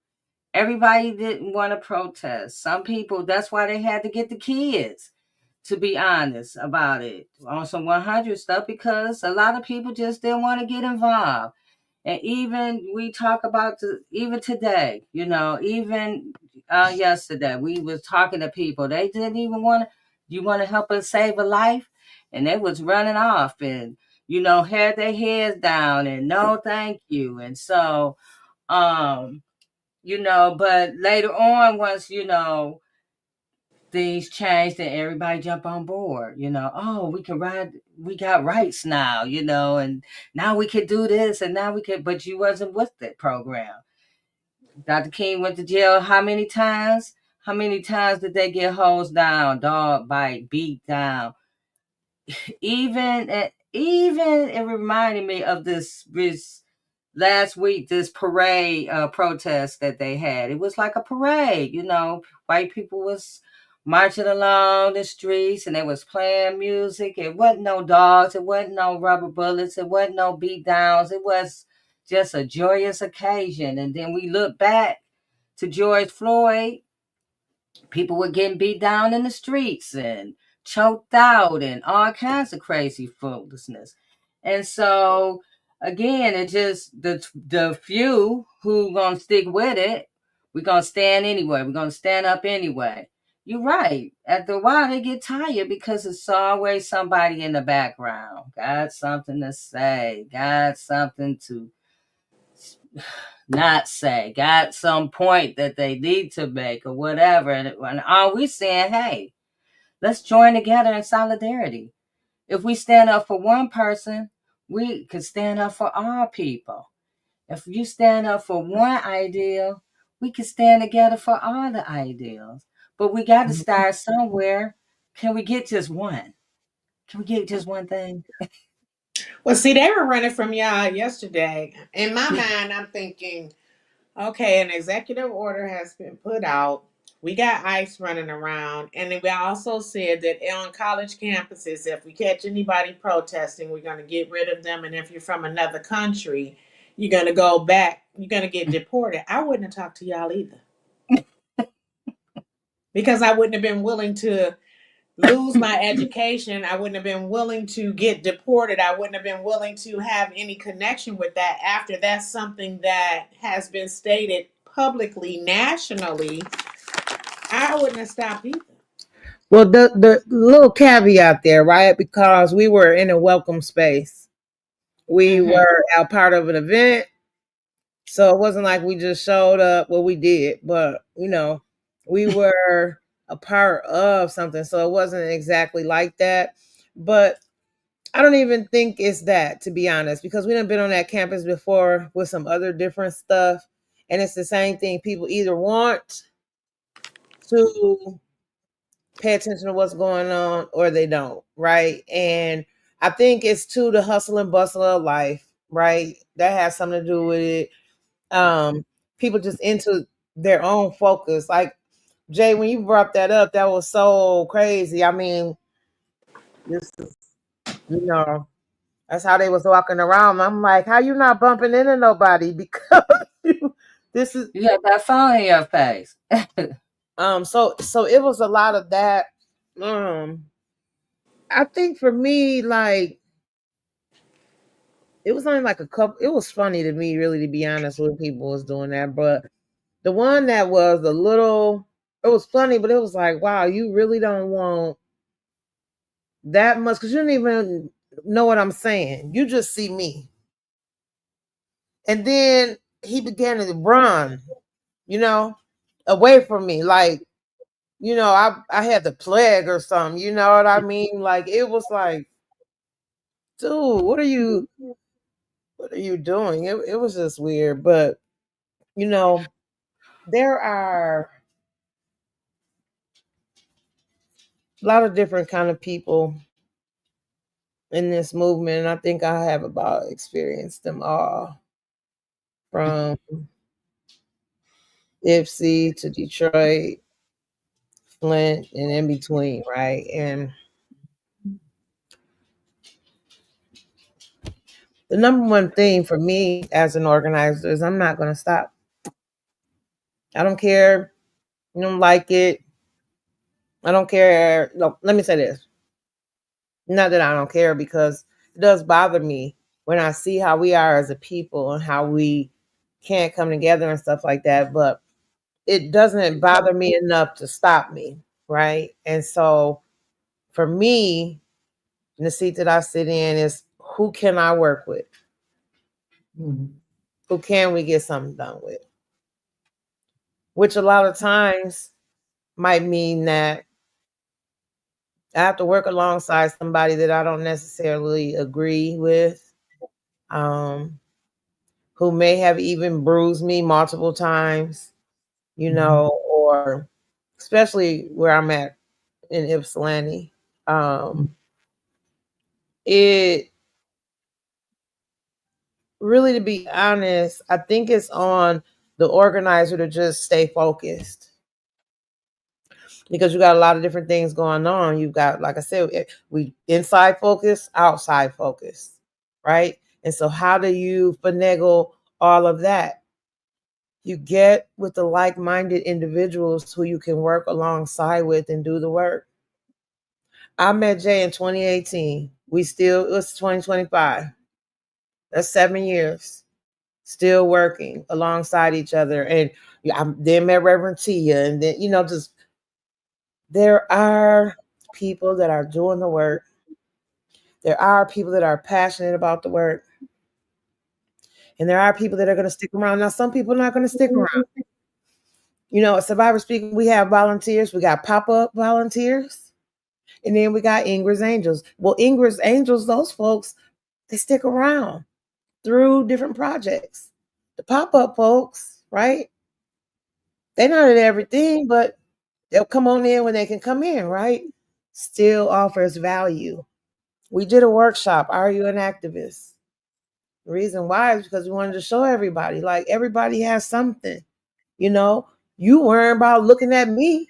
Everybody didn't want to protest. Some people, that's why they had to get the kids, to be honest about it, on some 100 stuff, because a lot of people just didn't want to get involved. And even we talk about even today, even yesterday, we was talking to people. They didn't even want to. You want to help us save a life, and they was running off and had their heads down and no, thank you. And so, but later on, once things changed and everybody jump on board, oh, we can ride, we got rights now, and now we can do this and now we can, but you wasn't with that program. Dr. King went to jail how many times? How many times did they get hosed down, dog bite, beat down? Even it reminded me of this last week, this parade protest that they had. It was like a parade, white people was marching along the streets and they was playing music. It wasn't no dogs, it wasn't no rubber bullets, it wasn't no beat downs. It was just a joyous occasion. And then we look back to George Floyd. People were getting beat down in the streets and choked out and all kinds of crazy foolishness. And so again, it just the few who gonna stick with it, we're gonna stand anyway. We're gonna stand up anyway. You're right. After a while, they get tired because it's always somebody in the background. Got something to say. Got something to not say, got some point that they need to make or whatever. And are we saying, hey, let's join together in solidarity? If we stand up for one person, we can stand up for all people. If you stand up for one ideal, we can stand together for all the ideals. But we got to start somewhere. Can we get just one? Can we get just one thing? Well, see, they were running from y'all yesterday. In my mind, I'm thinking, okay, an executive order has been put out. We got ICE running around. And then we also said that on college campuses, if we catch anybody protesting, we're going to get rid of them. And if you're from another country, you're going to go back, you're going to get deported. I wouldn't have talked to y'all either because I wouldn't have been willing to lose my education. I wouldn't have been willing to get deported. I wouldn't have been willing to have any connection with that after that's something that has been stated publicly, nationally. I wouldn't have stopped either. Well, the little caveat there, right? Because we were in a welcome space. We Mm-hmm. were a part of an event. So it wasn't like we just showed up. Well, we did, but we were a part of something. So it wasn't exactly like that. But I don't even think it's that, to be honest, because we done been on that campus before with some other different stuff. And it's the same thing. People either want to pay attention to what's going on or they don't, right? And I think it's too the hustle and bustle of life, right? That has something to do with it. People just into their own focus. Like Jay, when you brought that up, that was so crazy. I mean, this is, that's how they was walking around. I'm like, how you not bumping into nobody? Because this is You got that phone in your face. so it was a lot of that. I think for me, like, it was only like a couple. It was funny to me, really, to be honest, when people was doing that. But the one that was a little, it was funny, but it was like, wow, you really don't want that much because you don't even know what I'm saying. You just see me. And then he began to run, you know, away from me. Like, I had the plague or something, you know what I mean? Like, it was like, dude, what are you doing? It was just weird. But, there are a lot of different kind of people in this movement. And I think I have about experienced them all from Ipsy to Detroit, Flint, and in between, right? And the number one thing for me as an organizer is I'm not going to stop. I don't care. You don't like it. I don't care. No, let me say this. Not that I don't care, because it does bother me when I see how we are as a people and how we can't come together and stuff like that. But it doesn't bother me enough to stop me. Right. And so for me, the seat that I sit in is, who can I work with? Mhm. Who can we get something done with? Which a lot of times might mean that I have to work alongside somebody that I don't necessarily agree with, um, who may have even bruised me multiple times, or especially where I'm at in Ypsilanti. It really, to be honest, I think it's on the organizer to just stay focused, because you got a lot of different things going on. You've got, like I said, we inside focus, outside focus, right? And so how do you finagle all of that? You get with the like-minded individuals who you can work alongside with and do the work. I met Jay in 2018. It was 2025. That's 7 years. Still working alongside each other. And I then met Reverend Tia. And then, just there are people that are doing the work. There are people that are passionate about the work. And there are people that are going to stick around. Now, some people are not going to stick around. At Survivor Speak, we have volunteers. We got pop-up volunteers. And then we got Ingrid's Angels. Well, Ingrid's Angels, those folks, they stick around through different projects. The pop-up folks, right? They're not at everything, but they'll come on in when they can come in, right? Still offers value. We did a workshop, Are You an Activist? The reason why is because we wanted to show everybody, like, everybody has something. You worry about looking at me.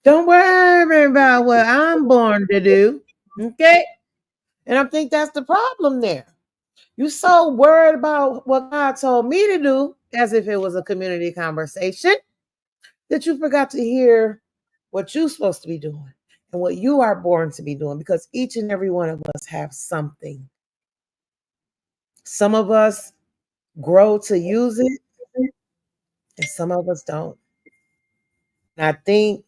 Don't worry about what I'm born to do. Okay? And I think that's the problem there. You so worried about what God told me to do, as if it was a community conversation, that you forgot to hear what you're supposed to be doing and what you are born to be doing, because each and every one of us have something. Some of us grow to use it, and some of us don't. And I think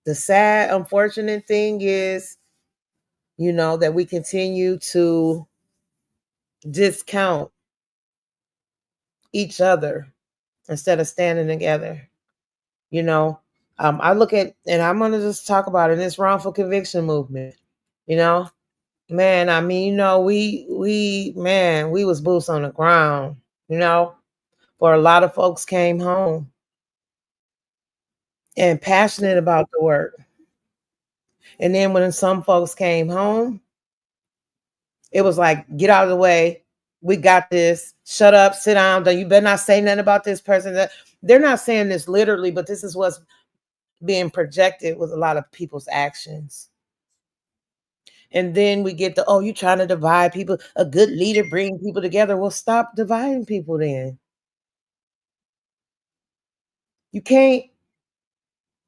the sad, unfortunate thing is, that we continue to discount each other instead of standing together. I look at, and I'm going to just talk about it, this wrongful conviction movement. Man, I mean, we was boots on the ground, for a lot of folks came home and passionate about the work. And then when some folks came home, it was like, get out of the way. We got this. Shut up, sit down. You better not say nothing about this person. That they're not saying this literally, but this is what's being projected with a lot of people's actions. And then we get you trying to divide people. A good leader bring people together. Well, stop dividing people then. You can't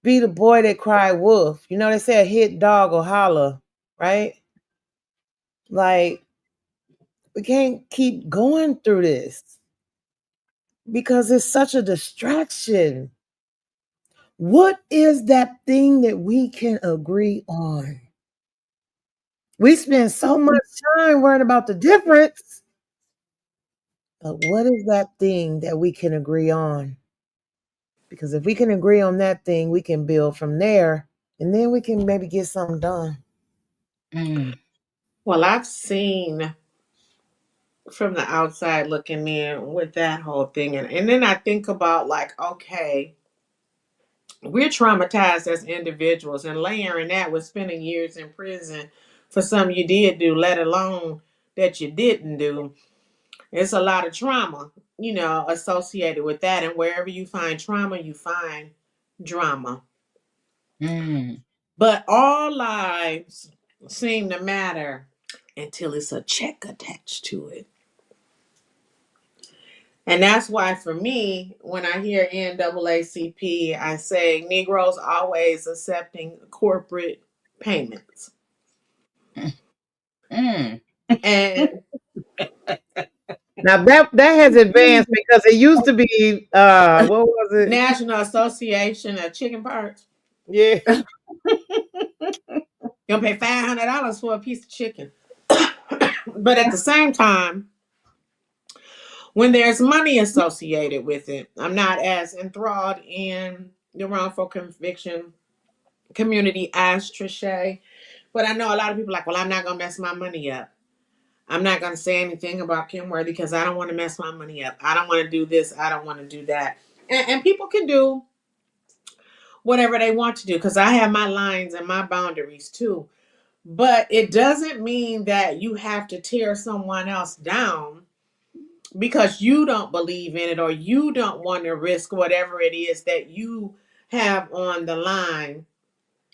be the boy that cried wolf. They say a hit dog will holler, right? Like, we can't keep going through this because it's such a distraction. What is that thing that we can agree on? We spend so much time worrying about the difference. But what is that thing that we can agree on? Because if we can agree on that thing, we can build from there, and then we can maybe get something done. Well, I've seen from the outside looking in with that whole thing. And then I think about, like, okay, we're traumatized as individuals, and layering that with spending years in prison for something you did do, let alone that you didn't do. It's a lot of trauma, associated with that. And wherever you find trauma, you find drama. But all lives seem to matter until it's a check attached to it. And that's why for me, when I hear NAACP, I say Negroes always accepting corporate payments. Mm. And Now that has advanced because it used to be what was it? National Association of Chicken Parts, Yeah. you're gonna pay $500 for a piece of chicken. But at the same time, when there's money associated with it, I'm not as enthralled in the wrongful conviction community as Trische. But I know a lot of people are like, well, I'm not gonna mess my money up. I'm not gonna say anything about Kim Worthy because I don't want to mess my money up. I don't want to do this. I don't want to do that. And people can do whatever they want to do because I have my lines and my boundaries too. But it doesn't mean that you have to tear someone else down because you don't believe in it or you don't want to risk whatever it is that you have on the line.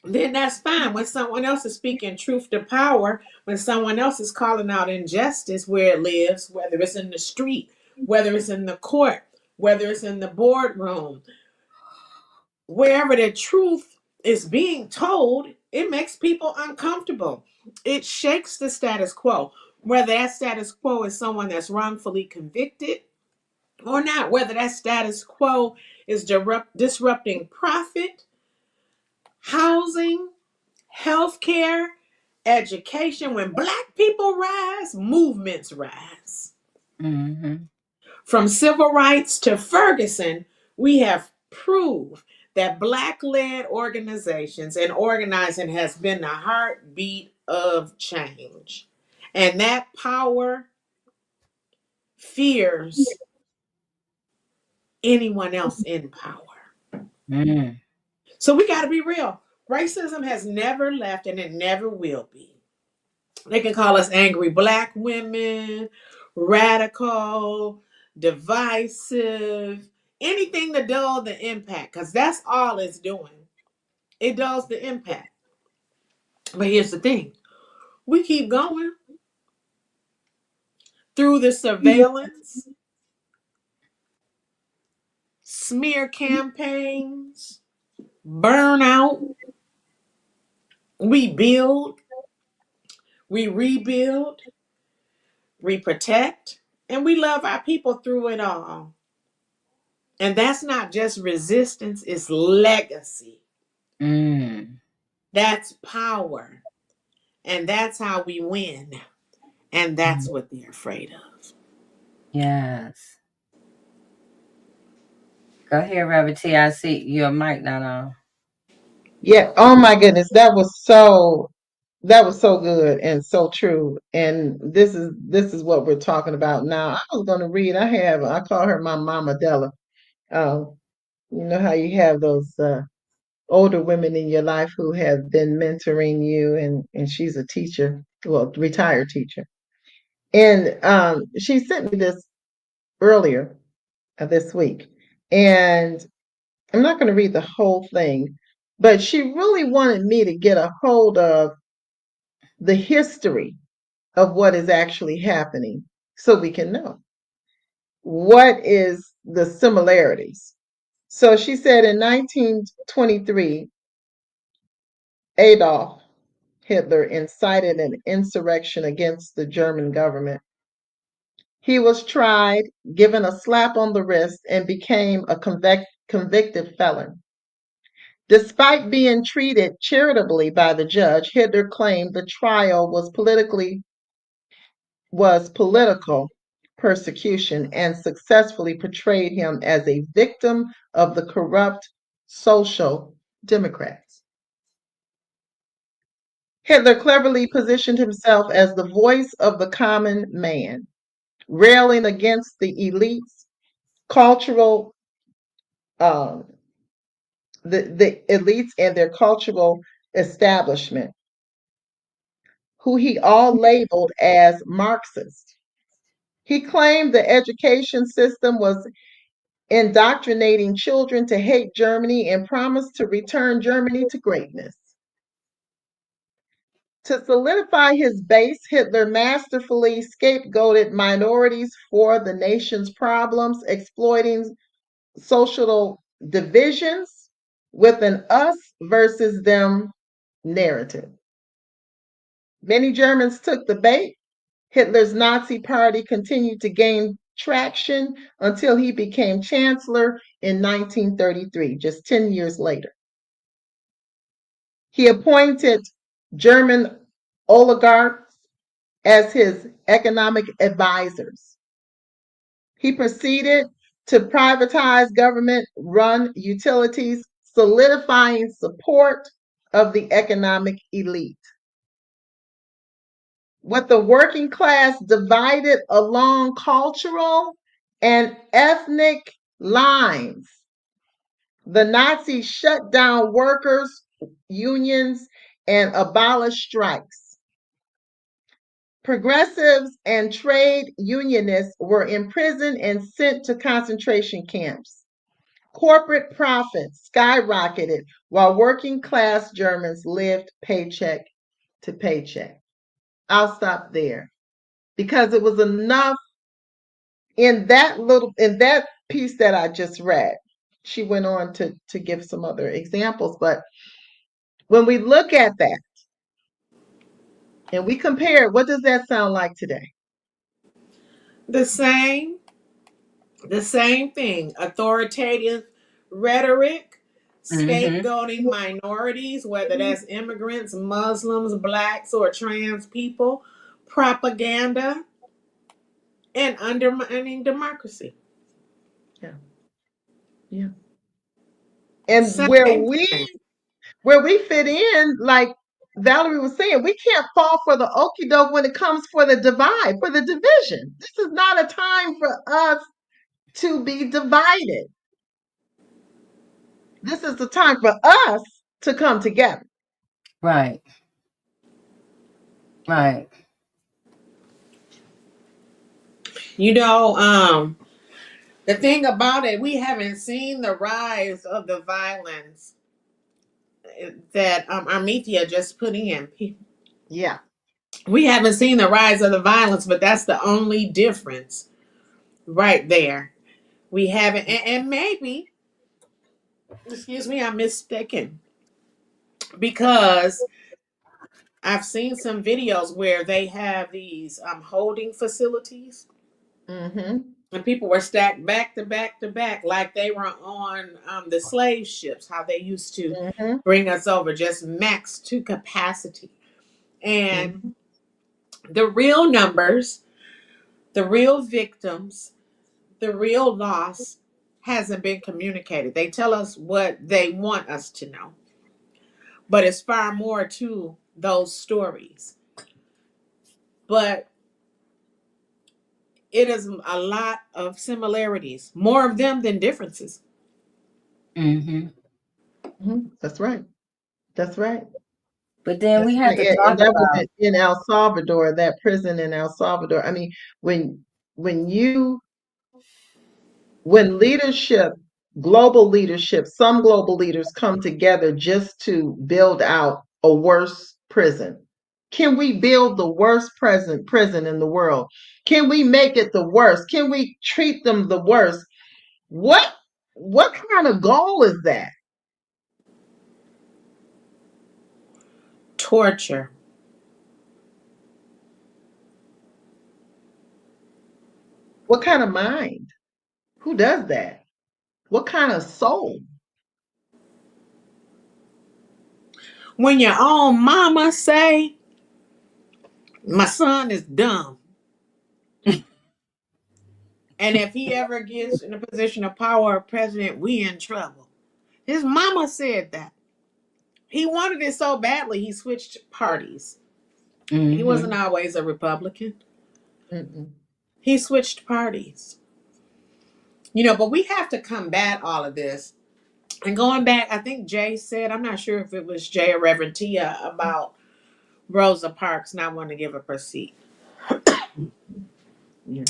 Then that's fine. When someone else is speaking truth to power, when someone else is calling out injustice where it lives, whether it's in the street, whether it's in the court, whether it's in the boardroom, wherever the truth is being told, it makes people uncomfortable. It shakes the status quo. Whether that status quo is someone that's wrongfully convicted or not, whether that status quo is disrupting profit, housing, healthcare, education. When Black people rise, movements rise. Mm-hmm. From civil rights to Ferguson, we have proved that Black led organizations and organizing has been the heartbeat of change. And that power fears anyone else in power. Mm. So we got to be real. Racism has never left and it never will be. They can call us angry Black women, radical, divisive, anything to dull the impact, because that's all it's doing. It dulls the impact. But here's the thing, we keep going through the surveillance, smear campaigns, burnout. We build, we rebuild, we protect, and we love our people through it all. And that's not just resistance, it's legacy. Mm. That's power. And that's how we win. And that's Mm. what they're afraid of. Yes. Go ahead, Reverend T. I see your mic not on. Yeah. Oh my goodness, that was so good and so true. And this is what we're talking about now. I was going to read. I call her my Mama Della. Um, you know how you have those older women in your life who have been mentoring you, and she's a teacher, well, retired teacher. And she sent me this earlier this week, and I'm not going to read the whole thing, but she really wanted me to get a hold of the history of what is actually happening so we can know what is the similarities. So she said in 1923, Adolf Hitler incited an insurrection against the German government. He was tried, given a slap on the wrist, and became a convicted felon. Despite being treated charitably by the judge, Hitler claimed the trial was political persecution and successfully portrayed him as a victim of the corrupt social democrats. Hitler cleverly positioned himself as the voice of the common man, railing against the elites, cultural, um, the elites and their cultural establishment, who he all labeled as Marxist. He claimed the education system was indoctrinating children to hate Germany and promised to return Germany to greatness. To solidify his base, Hitler masterfully scapegoated minorities for the nation's problems, exploiting social divisions with an us versus them narrative. Many Germans took the bait. Hitler's Nazi party continued to gain traction until he became chancellor in 1933, just 10 years later. He appointed German oligarchs as his economic advisors. He proceeded to privatize government run utilities, solidifying support of the economic elite. With the working class divided along cultural and ethnic lines, the Nazis shut down workers' unions and abolished strikes. Progressives and trade unionists were imprisoned and sent to concentration camps. Corporate profits skyrocketed while working class Germans lived paycheck to paycheck. I'll stop there because it was enough in that piece that I just read. She went on to give some other examples, but when we look at that and we compare, what does that sound like today? The same thing. Authoritative rhetoric, Mm-hmm. scapegoating minorities, whether that's immigrants, Muslims, blacks, or trans people, propaganda, and undermining democracy. Yeah. Yeah. And Same thing. where we fit in, like Valerie was saying, we can't fall for the okie doke when it comes for the divide, for the division. This is not a time for us to be divided. This is the time for us to come together. Right. Right. You know, the thing about it, we haven't seen the rise of the violence that Armithia just put in. Yeah. We haven't seen the rise of the violence, but that's the only difference right there. We haven't, and maybe, excuse me, I'm mistaken because I've seen some videos where they have these holding facilities Mm-hmm. and people were stacked back to back to back like they were on the slave ships, how they used to Mm-hmm. bring us over just max to capacity. And Mm-hmm. the real numbers, the real victims, the real loss hasn't been communicated. They tell us what they want us to know, but it's far more to those stories. But it is a lot of similarities, more of them than differences. Mm-hmm. Mm-hmm. That's right. That's right. But then That's we have right. to And talk that was about. in El Salvador, that prison in El Salvador. I mean, when you when leadership, global leadership, some global leaders come together just to build out a worse prison. Can we build the worst prison in the world? Can we make it the worst? Can we treat them the worst? What what kind of goal is that? Torture. What kind of mind? Who does that? What kind of soul? When your own mama say, my son is dumb. And if he ever gets in a position of power or president, we in trouble. His mama said that. He wanted it so badly, he switched parties. He wasn't Mm-hmm. always a Republican. Mm-mm. He switched parties. You know, but we have to combat all of this. And going back, I think Jay said, I'm not sure if it was Jay or Reverend Tia about Rosa Parks not wanting to give up her seat. Yeah.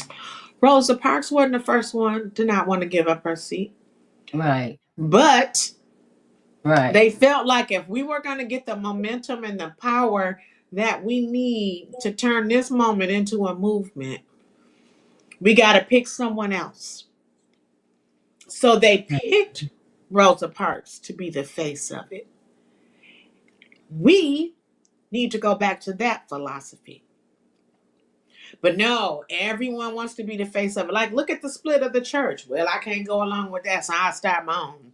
Rosa Parks wasn't the first one to not want to give up her seat. Right. But Right. they felt like if we were going to get the momentum and the power that we need to turn this moment into a movement, we got to pick someone else. So they picked Rosa Parks to be the face of it. We need to go back to that philosophy. But no, everyone wants to be the face of it. Like, look at the split of the church. Well, I can't go along with that, so I'll start my own.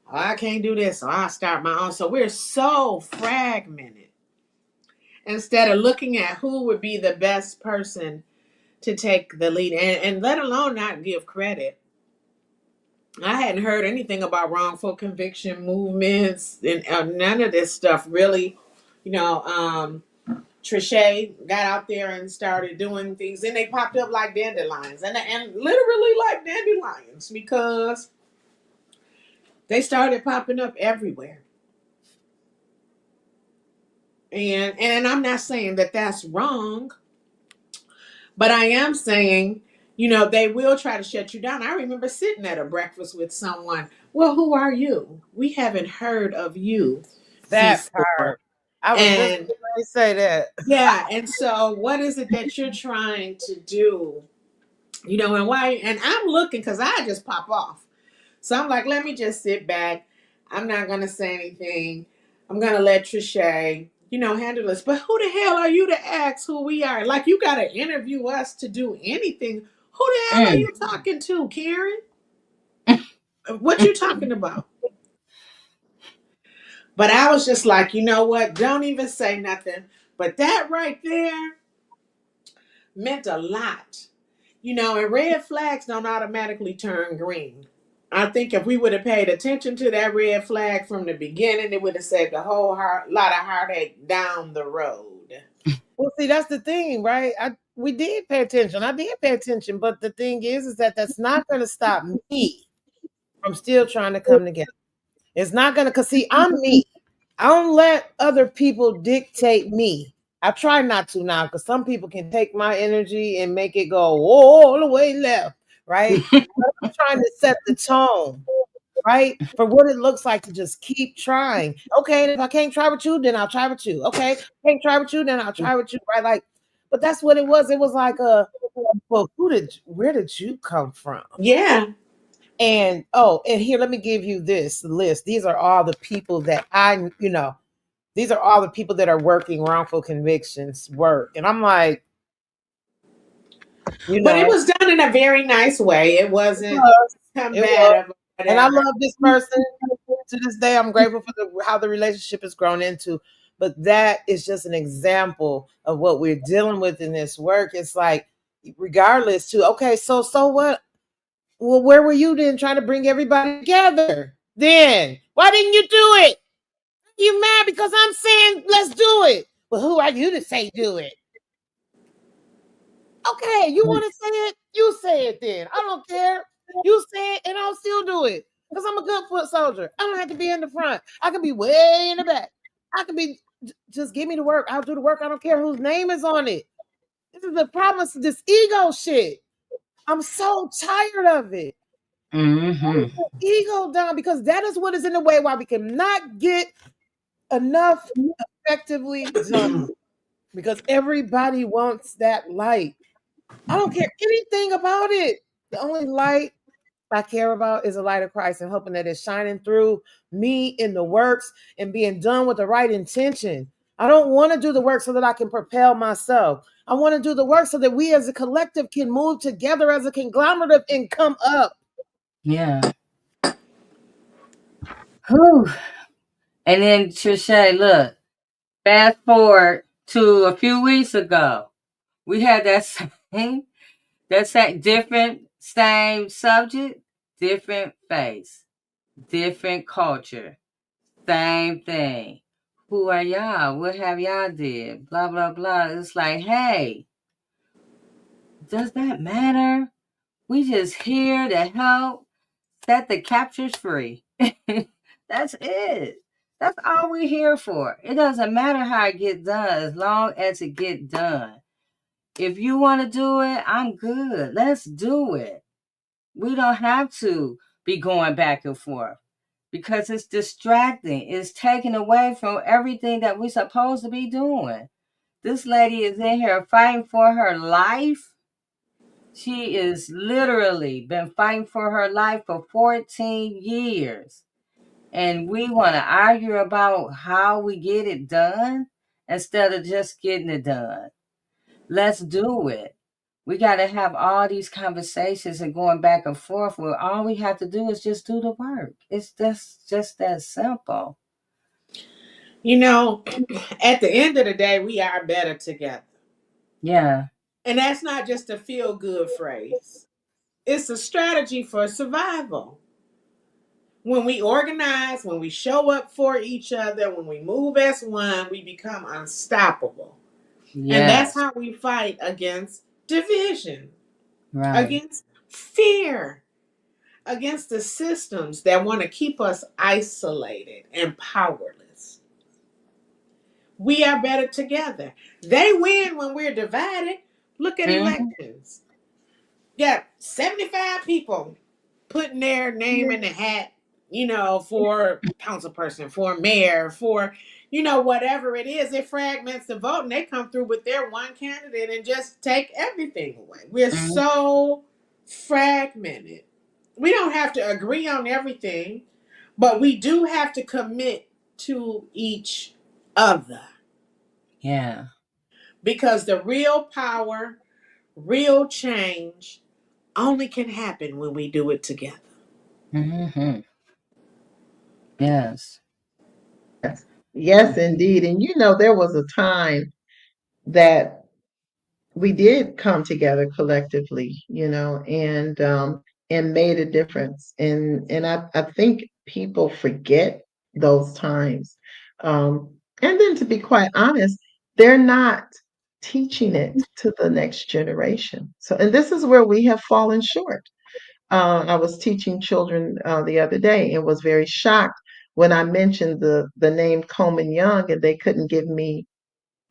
Oh, I can't do this, so I'll start my own. So we're so fragmented. Instead of looking at who would be the best person to take the lead, and let alone not give credit. I hadn't heard anything about wrongful conviction movements and none of this stuff really. You know, Trische got out there and started doing things, and they popped up like dandelions, and literally like dandelions, because they started popping up everywhere. And I'm not saying that that's wrong, but I am saying, you know, they will try to shut you down. I remember sitting at a breakfast with someone. Well, who are you? We haven't heard of you That before. part. I was just And going to say that. yeah, and so what is it that you're trying to do? You know, and why? And I'm looking, because I just pop off. So I'm like, let me just sit back. I'm not going to say anything. I'm going to let Trische, you know, handle this. But who the hell are you to ask who we are? Like, you got to interview us to do anything. Who the hell are Mm. you talking to, Karen? What you talking about? But I was just like, you know what? Don't even say nothing. But that right there meant a lot. You know, and red flags don't automatically turn green. I think if we would have paid attention to that red flag from the beginning, it would have saved a whole lot of heartache down the road. Well, see, that's the thing, right? We did pay attention. I did pay attention, but the thing is that that's not going to stop me from still trying to come together. It's not going to, because see, I'm me. I don't let other people dictate me. I try not to now, because some people can take my energy and make it go all the way left, right? I'm trying to set the tone, right? For what it looks like to just keep trying. Okay, if I can't try with you, then I'll try with you. Okay, if I can't try with you, then I'll try with you, right? Like, but that's what it was. It was like well, where did you come from? Yeah. And and here, let me give you this list. These are all the people that these are all the people that are working wrongful convictions work. And I'm like, you But it know, was done in a very nice way. It wasn't it was. combative or And I whatever. love this person. To this day, I'm grateful for how the relationship has grown into. But that is just an example of what we're dealing with in this work. It's like, regardless to, okay, so what? Well, where were you then trying to bring everybody together? Then why didn't you do it? You mad because I'm saying let's do it? Well, who are you to say do it? Okay, you want to say it? You say it then. I don't care. You say it, and I'll still do it because I'm a good foot soldier. I don't have to be in the front. I can be way in the back. I can be just give me the work. I'll do the work. I don't care whose name is on it. This is the problem. This ego shit. I'm so tired of it. Mm-hmm. Ego down, because that is what is in the way why we cannot get enough effectively done, because everybody wants that light. I don't care anything about it. The only light I care about is the light of Christ, and hoping that it's shining through me in the works and being done with the right intention. I don't want to do the work so that I can propel myself. I want to do the work so that we as a collective can move together as a conglomerate and come up. Yeah. Whew. And then Trische, look, fast forward to a few weeks ago. We had that same different, same subject, different face, different culture, same thing. Who are y'all? What have y'all did? Blah blah blah. It's like, hey, does that matter? We just here to help set the captures free. That's it. That's all we're here for. It doesn't matter how it get done, as long as it get done. If you want to do it, I'm good. Let's do it. We don't have to be going back and forth because it's distracting. It's taken away from everything that we're supposed to be doing. This lady is in here fighting for her life. She is literally been fighting for her life for 14 years. And we want to argue about how we get it done instead of just getting it done. Let's do it. We got to have all these conversations and going back and forth where all we have to do is just do the work. It's just that simple. You know, at the end of the day, we are better together. Yeah. And that's not just a feel good phrase, it's a strategy for survival. When we organize, when we show up for each other, when we move as one, we become unstoppable. And that's Yes. how we fight against division, Right. against fear, against the systems that want to keep us isolated and powerless. We are better together. They win when we're divided. Look at Mm-hmm. elections. Yeah, 75 people putting their name in the hat, for council person, for mayor, for, whatever it is. It fragments the vote and they come through with their one candidate and just take everything away. We're Mm-hmm. so fragmented. We don't have to agree on everything, but we do have to commit to each other Yeah. because the real power, real change only can happen when we do it together. Mm-hmm. Yes. Yes, yes, indeed. And there was a time that we did come together collectively, and made a difference. And I think people forget those times. And then to be quite honest, they're not teaching it to the next generation. So, and this is where we have fallen short. I was teaching children the other day and was very shocked when I mentioned the name Coleman Young, and they couldn't give me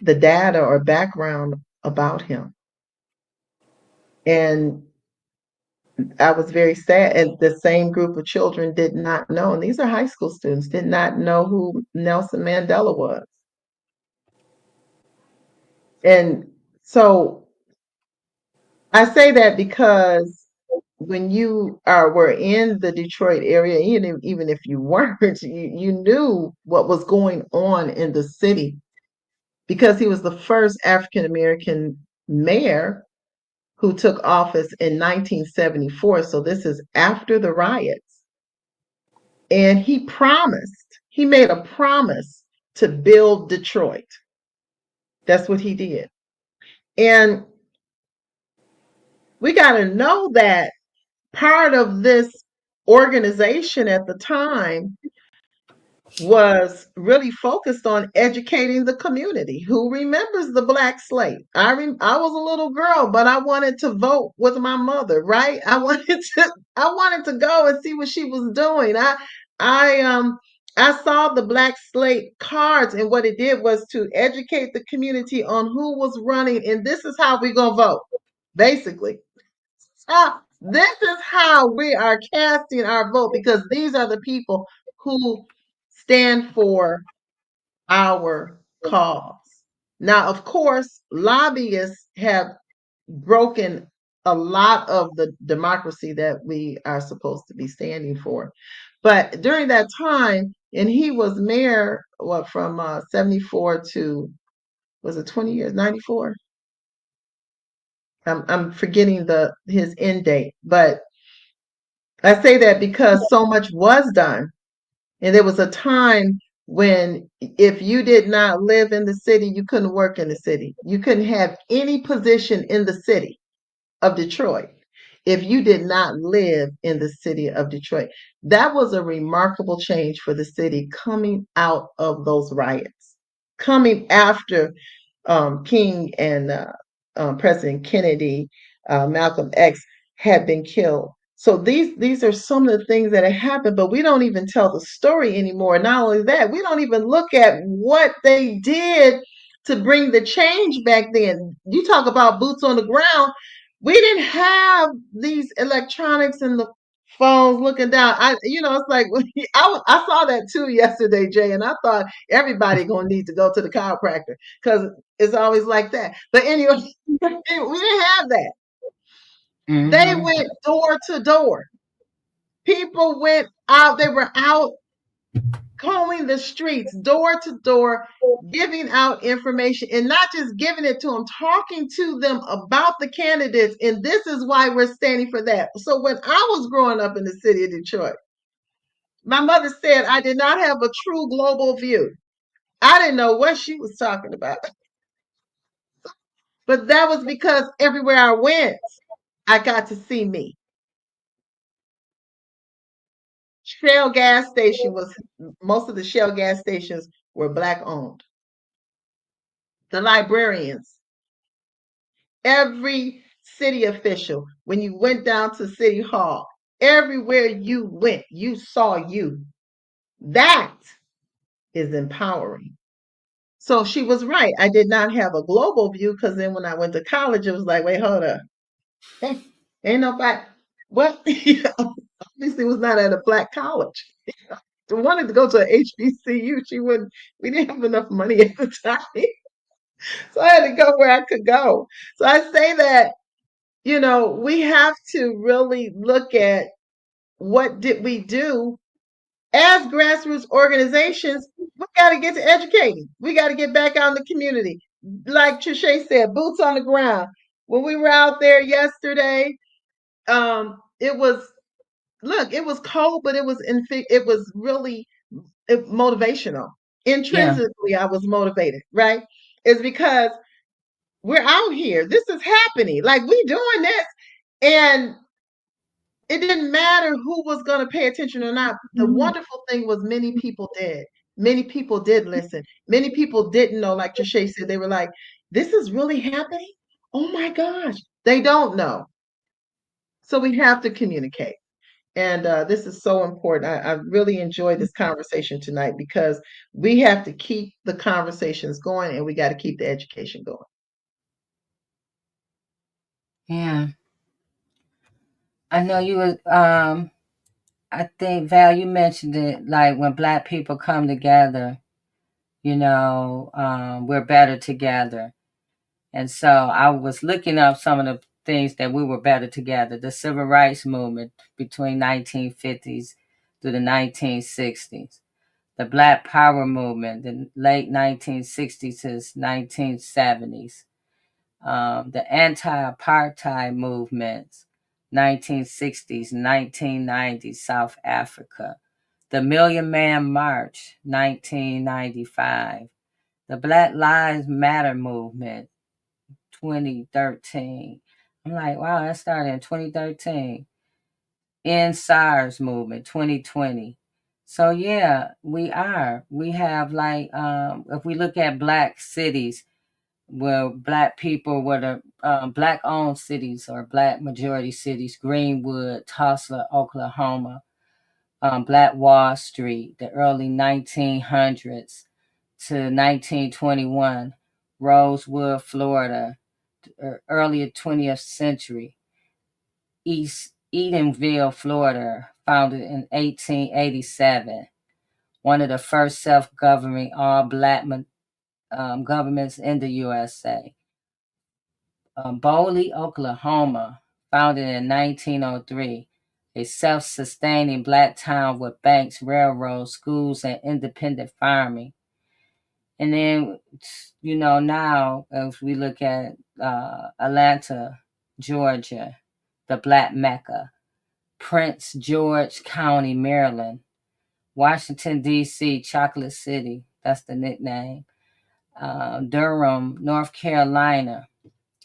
the data or background about him. And I was very sad. And the same group of children did not know, and these are high school students, did not know who Nelson Mandela was. And so I say that because when you were in the Detroit area, even if you weren't, you knew what was going on in the city because he was the first African American mayor who took office in 1974. So this is after the riots. And he made a promise to build Detroit. That's what he did. And we got to know that part of this organization at the time was really focused on educating the community. Who remembers the black slate? I was a little girl, but I wanted to vote with my mother, right? I wanted to go and see what she was doing. I saw the black slate cards, and what it did was to educate the community on who was running, and this is how we gonna vote, basically. This is how we are casting our vote because these are the people who stand for our cause. Now, of course, lobbyists have broken a lot of the democracy that we are supposed to be standing for. But during that time, and he was mayor, from 74 to, was it 20 years, 94? I'm forgetting his end date, but I say that because so much was done. And there was a time when if you did not live in the city, you couldn't work in the city. You couldn't have any position in the city of Detroit if you did not live in the city of Detroit. That was a remarkable change for the city coming out of those riots, coming after King and President Kennedy, Malcolm X had been killed. So these are some of the things that have happened, but we don't even tell the story anymore. Not only that, we don't even look at what they did to bring the change back then. You talk about boots on the ground. We didn't have these electronics and the phones looking down. It's like I saw that too yesterday, Jay, and I thought everybody gonna need to go to the chiropractor because it's always like that. But anyway, we didn't have that. They Mm-hmm. went door to door. People went out. They were out combing the streets, door to door, giving out information and not just giving it to them, talking to them about the candidates. And this is why we're standing for that. So when I was growing up in the city of Detroit, my mother said I did not have a true global view. I didn't know what she was talking about. But that was because everywhere I went, I got to see me. Shell gas station was most of the Shell gas stations were black owned. The librarians, every city official, when you went down to City Hall, everywhere you went, you saw you. That is empowering. So she was right. I did not have a global view because then when I went to college, it was like, wait, hold up. Ain't nobody, what? Obviously was not at a black college. I wanted to go to a HBCU. We didn't have enough money at the time. So I had to go where I could go. So I say that, we have to really look at what did we do as grassroots organizations. We got to get to educating. We got to get back out in the community. Like Trische said, boots on the ground. When we were out there yesterday, it was it was cold, but it was really motivational. Yeah. Intrinsically, I was motivated, right? It's because we're out here. This is happening. Like we doing this. And it didn't matter who was going to pay attention or not. The wonderful thing was many people did. Many people did listen. Many people didn't know, like Trisha said, they were like, this is really happening? Oh my gosh. They don't know. So we have to communicate. And this is so important. I really enjoyed this conversation tonight because we have to keep the conversations going and we got to keep the education going. Yeah. I know you was I think Val, you mentioned it like when black people come together, we're better together. And so I was looking up some of the things that we were better together. The civil rights movement between 1950s through the 1960s. The Black Power movement, the late 1960s to 1970s. The anti-apartheid movements, 1960s, 1990s, South Africa. The Million Man March, 1995. The Black Lives Matter movement, 2013. I'm like, wow, that started in 2013. End SARS movement, 2020. So yeah, we are. We have like, if we look at black cities, where black people were the black owned cities or black majority cities, Greenwood, Tulsa, Oklahoma, Black Wall Street, the early 1900s to 1921, Rosewood, Florida, early 20th century, East Edenville, Florida, founded in 1887, one of the first self-governing all black governments in the USA. Bowley, Oklahoma, founded in 1903, a self-sustaining black town with banks, railroads, schools, and independent farming. And then, now as we look at Atlanta, Georgia, the Black Mecca, Prince George County, Maryland, Washington, D.C., Chocolate City, that's the nickname, Durham, North Carolina,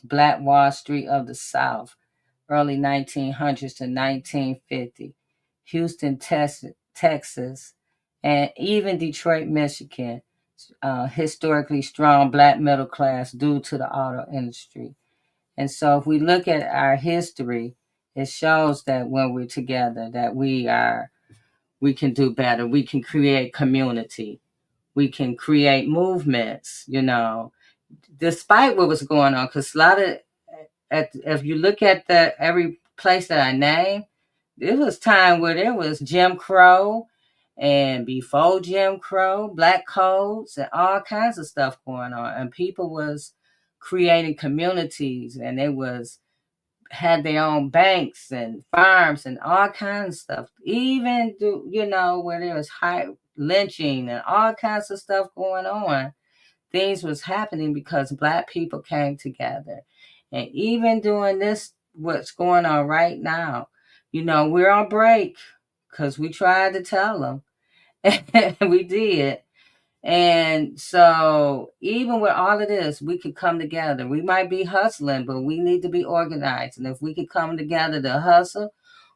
Black Wall Street of the South, early 1900s to 1950, Houston, Texas, and even Detroit, Michigan, historically strong black middle class due to the auto industry. And so if we look at our history, it shows that when we're together, that we can do better. We can create community. We can create movements, despite what was going on. Because a lot of, if you look at every place that I name, it was time where there was Jim Crow and before Jim Crow, black codes and all kinds of stuff going on. And people was creating communities and they was had their own banks and farms and all kinds of stuff. Even where there was high lynching and all kinds of stuff going on. Things was happening because black people came together. And even doing this, what's going on right now, we're on break because we tried to tell them. And we did. And so even with all of this, we can come together. We might be hustling, but we need to be organized. And if we can come together to hustle,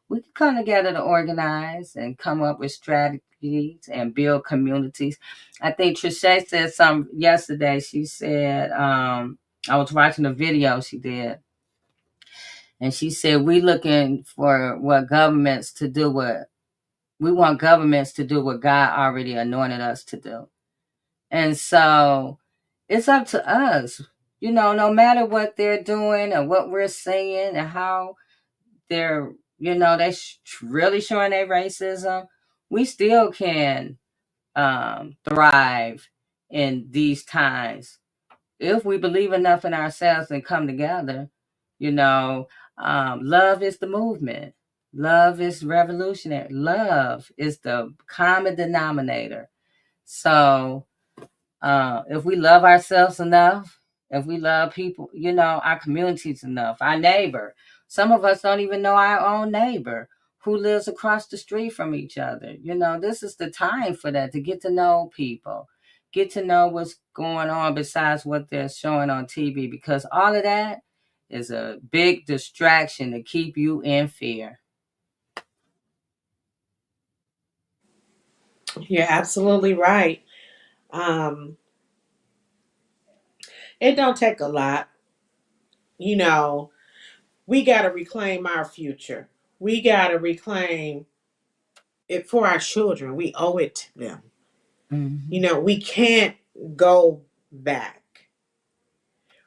we can come together to organize and come up with strategies and build communities. I think Trische said something yesterday. She said, I was watching a video she did, and she said, we looking for what governments to do what we want governments to do what God already anointed us to do. And so it's up to us, no matter what they're doing and what we're saying and how they're, really showing their racism, we still can thrive in these times if we believe enough in ourselves and come together. Love is the movement. Love is revolutionary. Love is the common denominator. So if we love ourselves enough, if we love people, our communities enough, our neighbor. Some of us don't even know our own neighbor who lives across the street from each other. This is the time for that, to get to know people, get to know what's going on besides what they're showing on TV, because all of that is a big distraction to keep you in fear. You're absolutely right. It don't take a lot. We got to reclaim our future. We got to reclaim it for our children. We owe it to them. Mm-hmm. We can't go back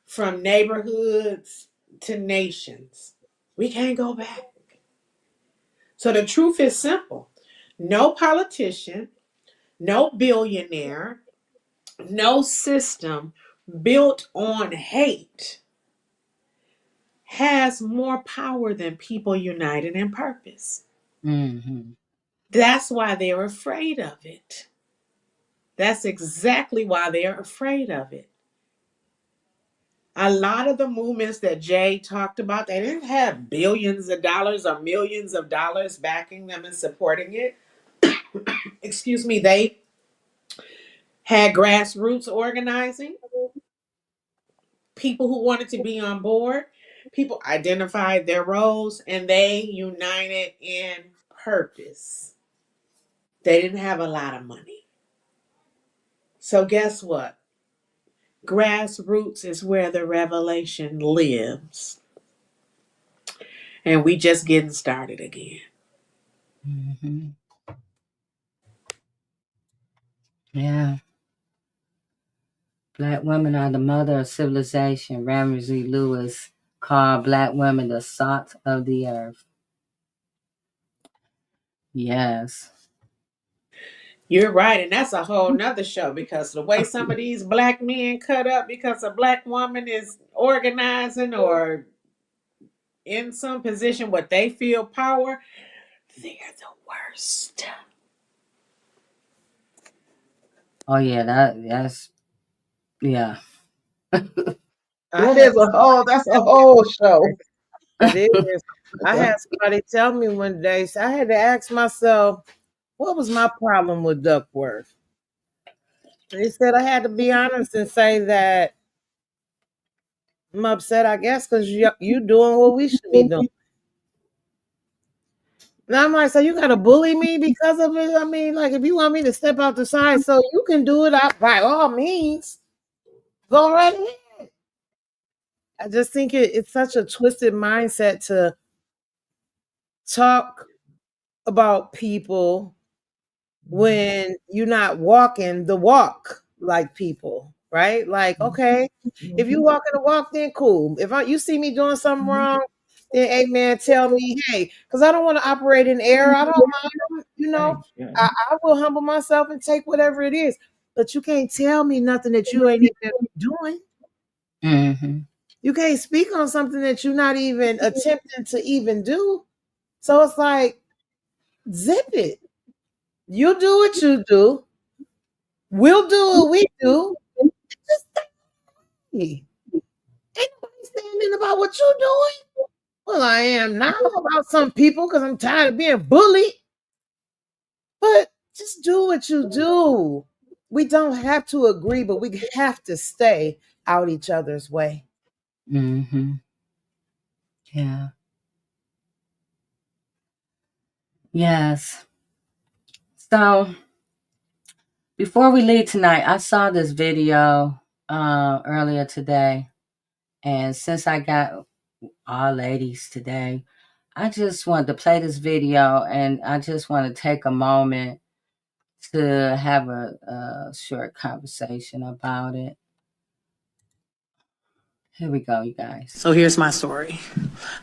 from neighborhoods to nations. We can't go back. So the truth is simple. No politician, no billionaire, no system built on hate has more power than people united in purpose. Mm-hmm. That's why they're afraid of it. That's exactly why they're afraid of it. A lot of the movements that Jay talked about, they didn't have billions of dollars or millions of dollars backing them and supporting it. Excuse me, they had grassroots organizing, people who wanted to be on board, people identified their roles, and they united in purpose. They didn't have a lot of money. So guess what? Grassroots is where the revelation lives. And we just getting started again. Mm-hmm. Yeah. Black women are the mother of civilization. Ramsey Lewis called black women the salt of the earth. Yes. You're right, and that's a whole nother show, because the way some of these black men cut up because a black woman is organizing or in some position what they feel power, they're the worst. Oh yeah, that's yeah. I had That's a whole show. it is. I had somebody tell me one day, so I had to ask myself, what was my problem with Duckworth? They said I had to be honest and say that I'm upset, I guess, because you doing what we should be doing. And I'm like, so you got to bully me because of it? I mean, like, if you want me to step out the side so you can do it, by all means, go right ahead. I just think it's such a twisted mindset to talk about people when you're not walking the walk like people, right? Like, okay, if you walking the walk, then cool. If you see me doing something wrong, then amen, tell me, hey, because I don't want to operate in error. I don't mind, Right. Yeah. I will humble myself and take whatever it is. But you can't tell me nothing that you ain't even doing. Mm-hmm. You can't speak on something that you're not even attempting to even do. So it's like, zip it. You do what you do. We'll do what we do. Just stay. Ain't nobody standing about what you're doing. Well, I am now about some people because I'm tired of being bullied. But just do what you do. We don't have to agree, but we have to stay out each other's way. Mm-hmm. Yeah. Yes. So before we leave tonight, I saw this video earlier today. And since I got all ladies today, I just wanted to play this video, and I just want to take a moment to have a short conversation about it. Here we go, you guys. So here's my story.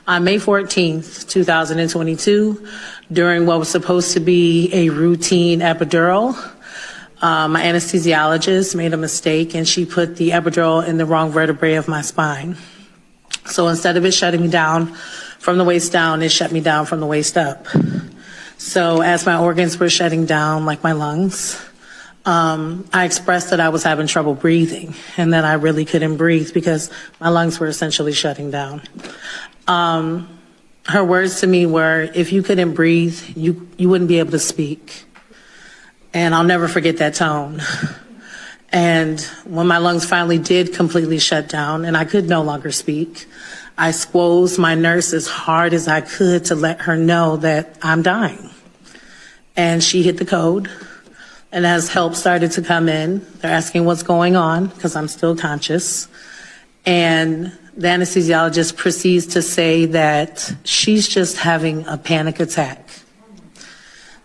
On May 14th, 2022, during what was supposed to be a routine epidural, my anesthesiologist made a mistake and she put the epidural in the wrong vertebrae of my spine. So instead of it shutting me down from the waist down, it shut me down from the waist up. So as my organs were shutting down, like my lungs, I expressed that I was having trouble breathing and that I really couldn't breathe because my lungs were essentially shutting down. Her words to me were, if you couldn't breathe, you wouldn't be able to speak. And I'll never forget that tone. And when my lungs finally did completely shut down and I could no longer speak, I squozed my nurse as hard as I could to let her know that I'm dying. And she hit the code. And as help started to come in, they're asking what's going on because I'm still conscious. And the anesthesiologist proceeds to say that she's just having a panic attack.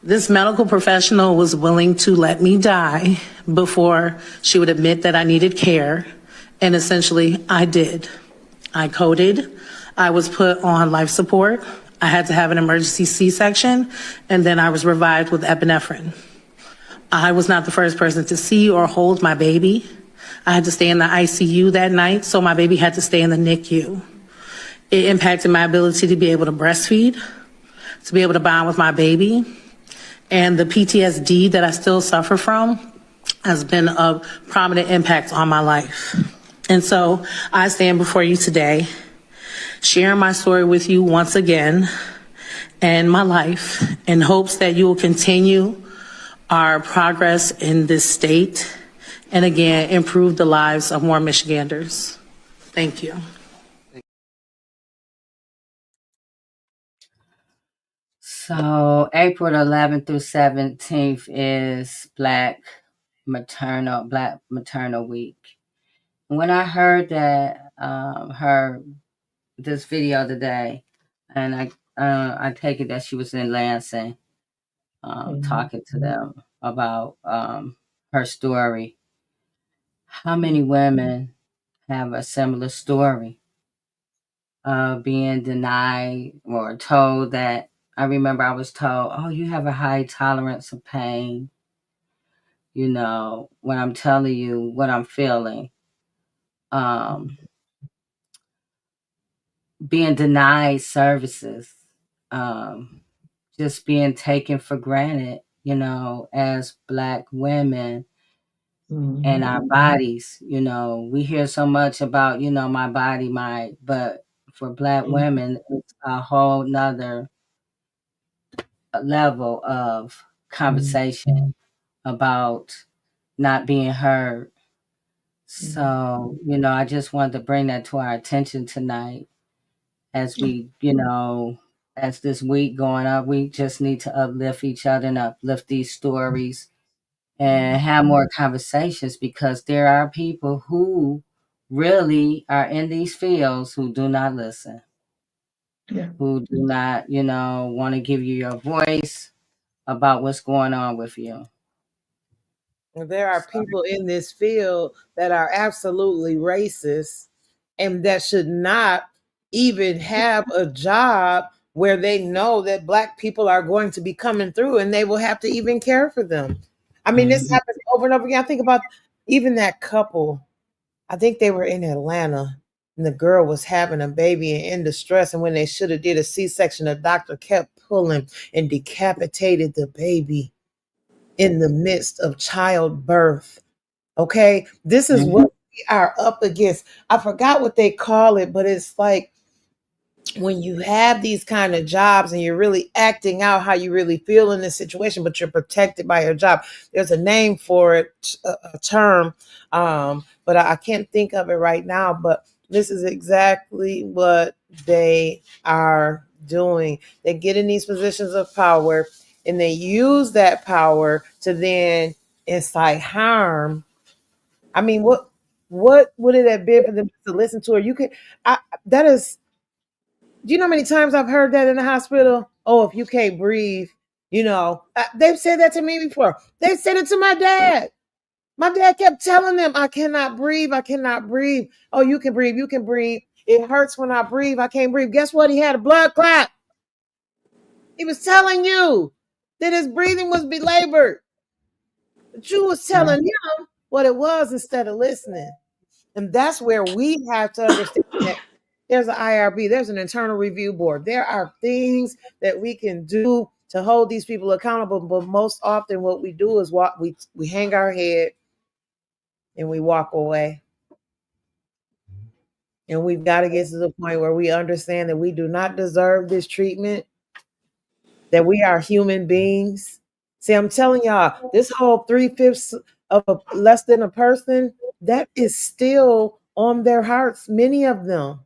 This medical professional was willing to let me die before she would admit that I needed care. And essentially, I did. I coded. I was put on life support. I had to have an emergency C-section, and then I was revived with epinephrine. I was not the first person to see or hold my baby. I had to stay in the ICU that night, so my baby had to stay in the NICU. It impacted my ability to be able to breastfeed, to be able to bond with my baby. And the PTSD that I still suffer from has been a prominent impact on my life. And so I stand before you today, sharing my story with you once again and my life in hopes that you will continue our progress in this state and again, improve the lives of more Michiganders. Thank you. So April 11th through 17th is Black Maternal Week. And when I heard that, heard this video today, and I take it that she was in Lansing, talking to them about her story. How many women have a similar story of being denied or told that? I remember I was told, oh, you have a high tolerance of pain. You know, when I'm telling you what I'm feeling, being denied services, just being taken for granted, you know, as Black women and our bodies. You know, we hear so much about, you know, my body, but for Black women, it's a whole nother level of conversation about not being heard. So, you know, I just wanted to bring that to our attention tonight as we, you know, as this week going up, we just need to uplift each other and uplift these stories and have more conversations, because there are people who really are in these fields who do not listen, who do not, you know, want to give you your voice about what's going on with you. There are people in this field that are absolutely racist and that should not even have a job where they know that Black people are going to be coming through and they will have to even care for them. I mean, this Mm-hmm. happens over and over again. I think about even that couple. I think they were in Atlanta and the girl was having a baby and in distress. And when they should have did a C-section, the doctor kept pulling and decapitated the baby in the midst of childbirth. Okay. This is what we are up against. I forgot what they call it, but it's like when you have these kind of jobs and you're really acting out how you really feel in this situation, but you're protected by your job. There's a name for it, a term, but I can't think of it right now. But this is exactly what they are doing. They get in these positions of power and they use that power to then incite harm. I mean, what would it have been for them to listen to her? You could, that is, do you know how many times I've heard that in the hospital? Oh, if you can't breathe, they've said that to me before. They said it to my dad. My dad kept telling them, I cannot breathe. I cannot breathe. Oh, you can breathe. You can breathe. It hurts when I breathe. I can't breathe. Guess what? He had a blood clot. He was telling you that his breathing was belabored. But you was telling him what it was instead of listening. And that's where we have to understand that there's an IRB, there's an internal review board. There are things that we can do to hold these people accountable. But most often what we do is we hang our head and we walk away. And we've got to get to the point where we understand that we do not deserve this treatment, that we are human beings. See, I'm telling y'all, this whole 3/5 of less than a person, that is still on their hearts, many of them.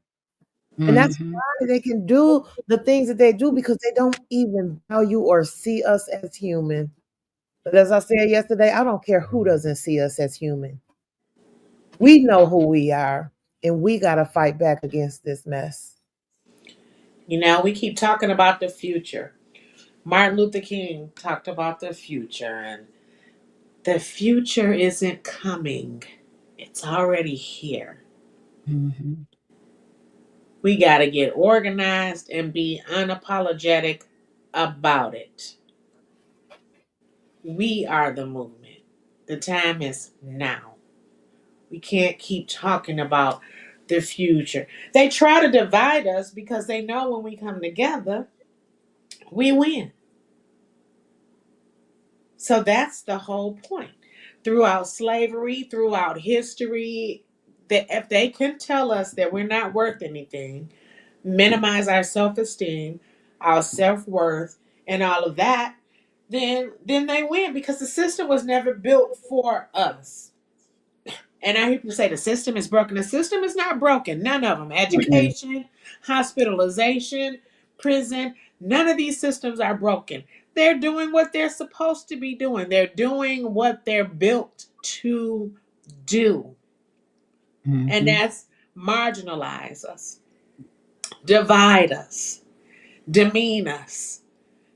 And that's Mm-hmm. why they can do the things that they do, because they don't even value or see us as human. But as I said yesterday, I don't care who doesn't see us as human. We know who we are, and we got to fight back against this mess. We keep talking about the future. Martin Luther King talked about the future, and the future isn't coming, it's already here. Mm-hmm. We got to get organized and be unapologetic about it. We are the movement. The time is now. We can't keep talking about the future. They try to divide us because they know when we come together, we win. So that's the whole point. Throughout slavery, throughout history, that if they can tell us that we're not worth anything, minimize our self-esteem, our self-worth, and all of that, then they win, because the system was never built for us. And I hear people say the system is broken. The system is not broken. None of them. Education, hospitalization, prison, none of these systems are broken. They're doing what they're supposed to be doing. They're doing what they're built to do. And Mm-hmm. that's marginalize us, divide us, demean us,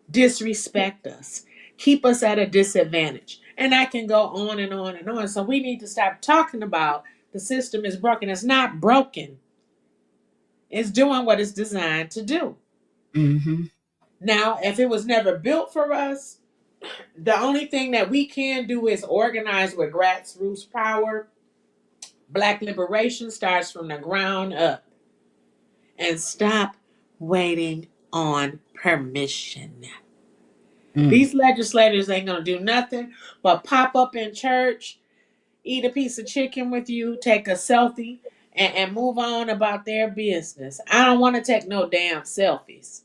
disrespect us, keep us at a disadvantage. And I can go on and on and on. So we need to stop talking about the system is broken. It's not broken. It's doing what it's designed to do. Mm-hmm. Now, if it was never built for us, the only thing that we can do is organize with grassroots power. Black liberation starts from the ground up. And stop waiting on permission. Mm. These legislators ain't going to do nothing but pop up in church, eat a piece of chicken with you, take a selfie, and move on about their business. I don't want to take no damn selfies.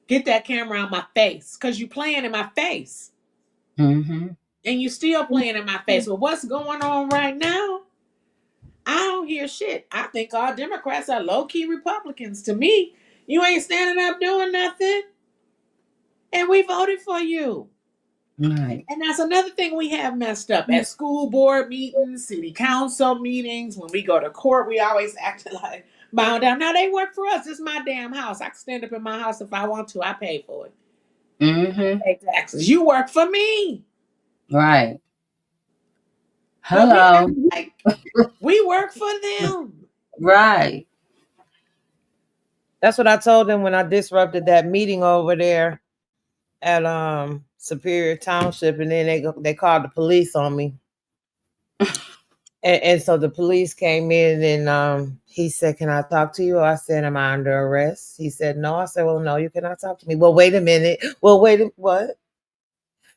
Get that camera out my face, because you playing in my face. Mm-hmm. And you still playing in my face. Well, what's going on right now? I don't hear shit. I think all Democrats are low-key Republicans. To me, you ain't standing up doing nothing. And we voted for you. Right. And that's another thing we have messed up. At school board meetings, city council meetings, when we go to court, we always act like bound down. Now they work for us. It's my damn house. I can stand up in my house if I want to. I pay for it. Mm-hmm. Pay taxes. You work for me. Right. But we act Hello. like we work for them. Right. That's what I told them when I disrupted that meeting over there at Superior Township, and then they called the police on me. And so the police came in, and he said, "Can I talk to you?" I said, "Am I under arrest?" He said, "No." I said, "Well, no, you cannot talk to me." Well, wait a minute. Well, what?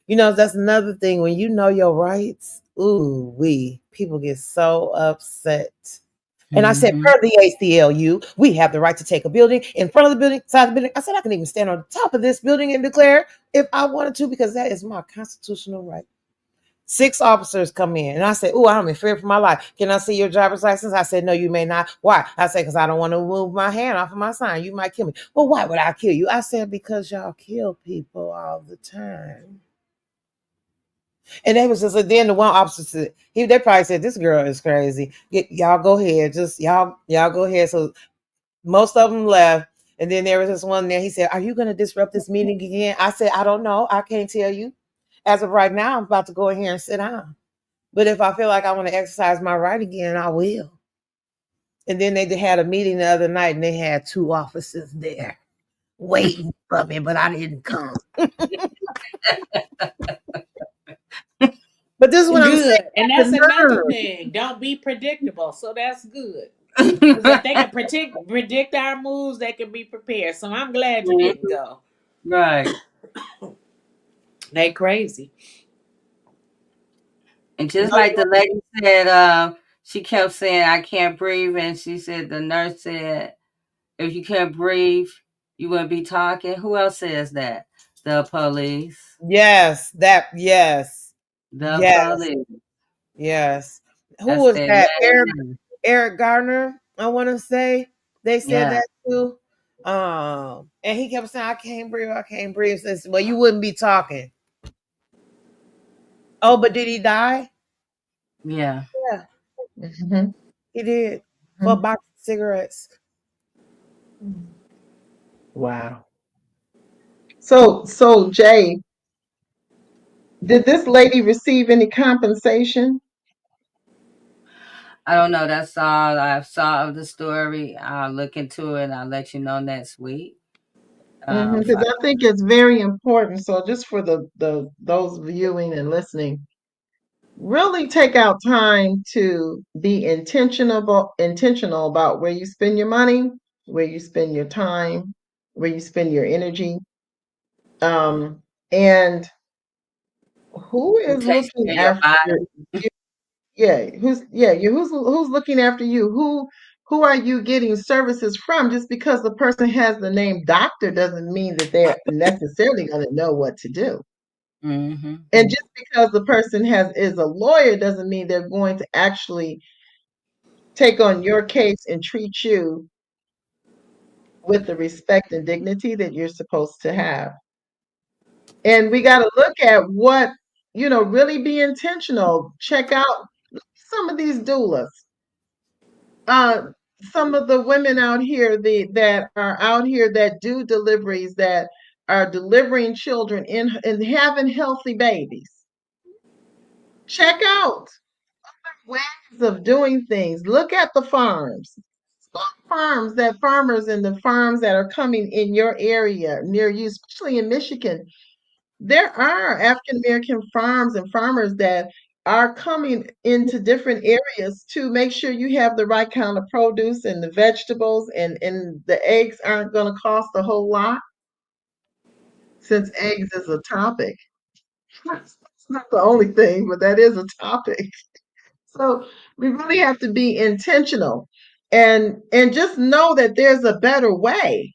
That's another thing. When you know your rights, ooh, people get so upset. And I said, Mm-hmm. per the ACLU, we have the right to take a building in front of the building, side of the building. I said, I can even stand on the top of this building and declare if I wanted to, because that is my constitutional right. 6 officers come in, and I said, "Oh, I'm in fear for my life. Can I see your driver's license?" I said, "No, you may not." Why? I said, "Because I don't want to move my hand off of my sign. You might kill me." "Well, why would I kill you?" I said, "Because y'all kill people all the time." And they was just then the one officer said, they probably said, "This girl is crazy. Y'all go ahead. Just y'all go ahead." So most of them left. And then there was this one there. He said, "Are you going to disrupt this meeting again?" I said, "I don't know. I can't tell you. As of right now, I'm about to go in here and sit down. But if I feel like I want to exercise my right again, I will." And then they had a meeting the other night, and they had 2 officers there waiting for me, but I didn't come. But this is what I'm saying. Good. And The that's another nerve. thing. Don't be predictable. So that's good. Because if they can predict our moves, they can be prepared. So I'm glad you didn't Mhm. go. Right. They crazy. And just like the lady said, she kept saying, "I can't breathe." And she said, the nurse said, "If you can't breathe, you wouldn't be talking." Who else says that? The police. Yes, yes, The yes, police. yes. Who That's was their that? main name. Eric Gardner, I want to say. They said Yeah. that too. And he kept saying, "I can't breathe, I can't breathe." Says, "Well, you wouldn't be talking." Oh, but did he die? Yeah. Yeah, Mhm, he did. For a mhm. box of cigarettes. Wow. So Jay, did this lady receive any compensation? I don't know. That's all I saw of the story. I'll look into it and I'll let you know next week. If Because I think it's very important. So just for the those viewing and listening, really take out time to be intentional about where you spend your money, where you spend your time, where you spend your energy, and who who is takes looking care of your after body? you. Who's looking after you? Who are you getting services from? Just because the person has the name doctor doesn't mean that they're necessarily going to know what to do. Mm-hmm. And just because the person has is a lawyer doesn't mean they're going to actually take on your case and treat you with the respect and dignity that you're supposed to have. And we got to look at what, really be intentional. Check out some of these doulas. Uh, some of the women out here that are out here that do deliveries, that are delivering children and having healthy babies. Check out ways of doing things. Look at the farms. Farms that farmers and the farms that are coming in your area near you, especially in Michigan, there are African American farms and farmers that are coming into different areas to make sure you have the right kind of produce and the vegetables, and the eggs aren't going to cost a whole lot, since eggs is a topic. It's not the only thing, but that is a topic. So we really have to be intentional and just know that there's a better way.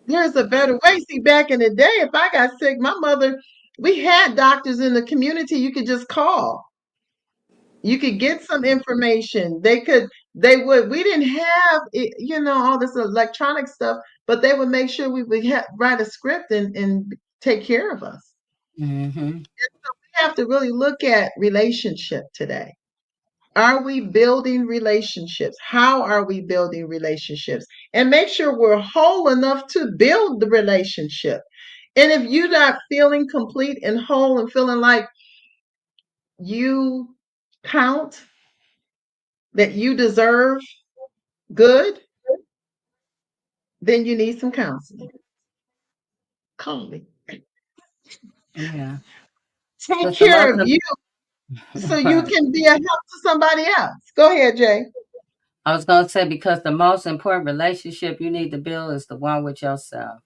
There's a better way. See, back in the day, if I got sick, my mother, we had doctors in the community you could just call. You could get some information. We didn't have, all this electronic stuff, but they would make sure we would write a script and take care of us. Mm-hmm. We have to really look at relationship today. Are we building relationships? How are we building relationships? And make sure we're whole enough to build the relationship. And if you're not feeling complete and whole and feeling like you count, that you deserve good, then you need some counseling. Call me. Yeah. Take But the care most of you so you right. can be a help to somebody else. Go ahead, Jay. I was gonna say because the most important relationship you need to build is the one with yourself.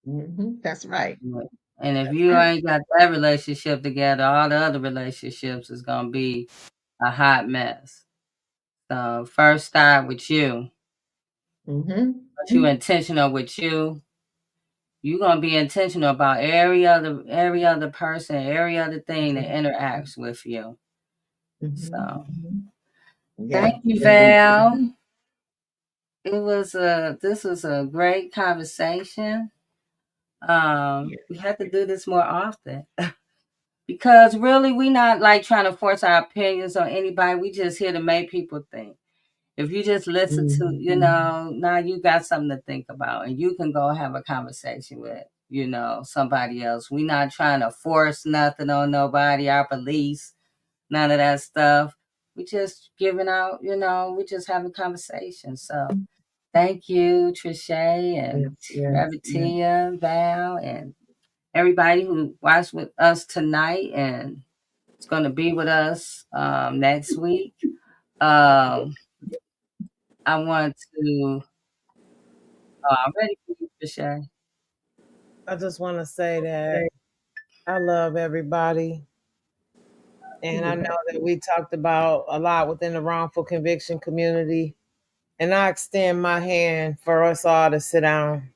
That's right. And if That's you right. ain't got that relationship together, all the other relationships is gonna be a hot mess. So first start with you. Once you Mm-hmm. intentional with you, you're gonna be intentional about every other person, every other thing that interacts with you. So thank Yeah. you, Yeah. Val. This was a great conversation. We have to do this more often because really we not like trying to force our opinions on anybody. We just here to make people think. If you just listen to, now you got something to think about and you can go have a conversation with, somebody else. We not trying to force nothing on nobody, our beliefs, none of that stuff. We just giving out, we just having conversations. So thank you, Trische and Yes. Yes. Yes. Revatia, Val, and everybody who watched with us tonight and it's going to be with us next week. Um, I want to. Oh, I'm ready for you, Trisha. I just want to say that I love everybody. And I know that we talked about a lot within the wrongful conviction community. And I extend my hand for us all to sit down.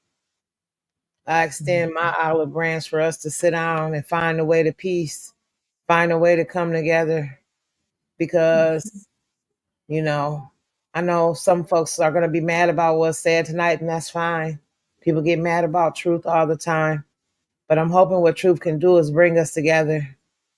I extend my olive branch for us to sit down and find a way to peace, find a way to come together. Because, you know, I know some folks are going to be mad about what's said tonight, and that's fine. People get mad about truth all the time. But I'm hoping what truth can do is bring us together.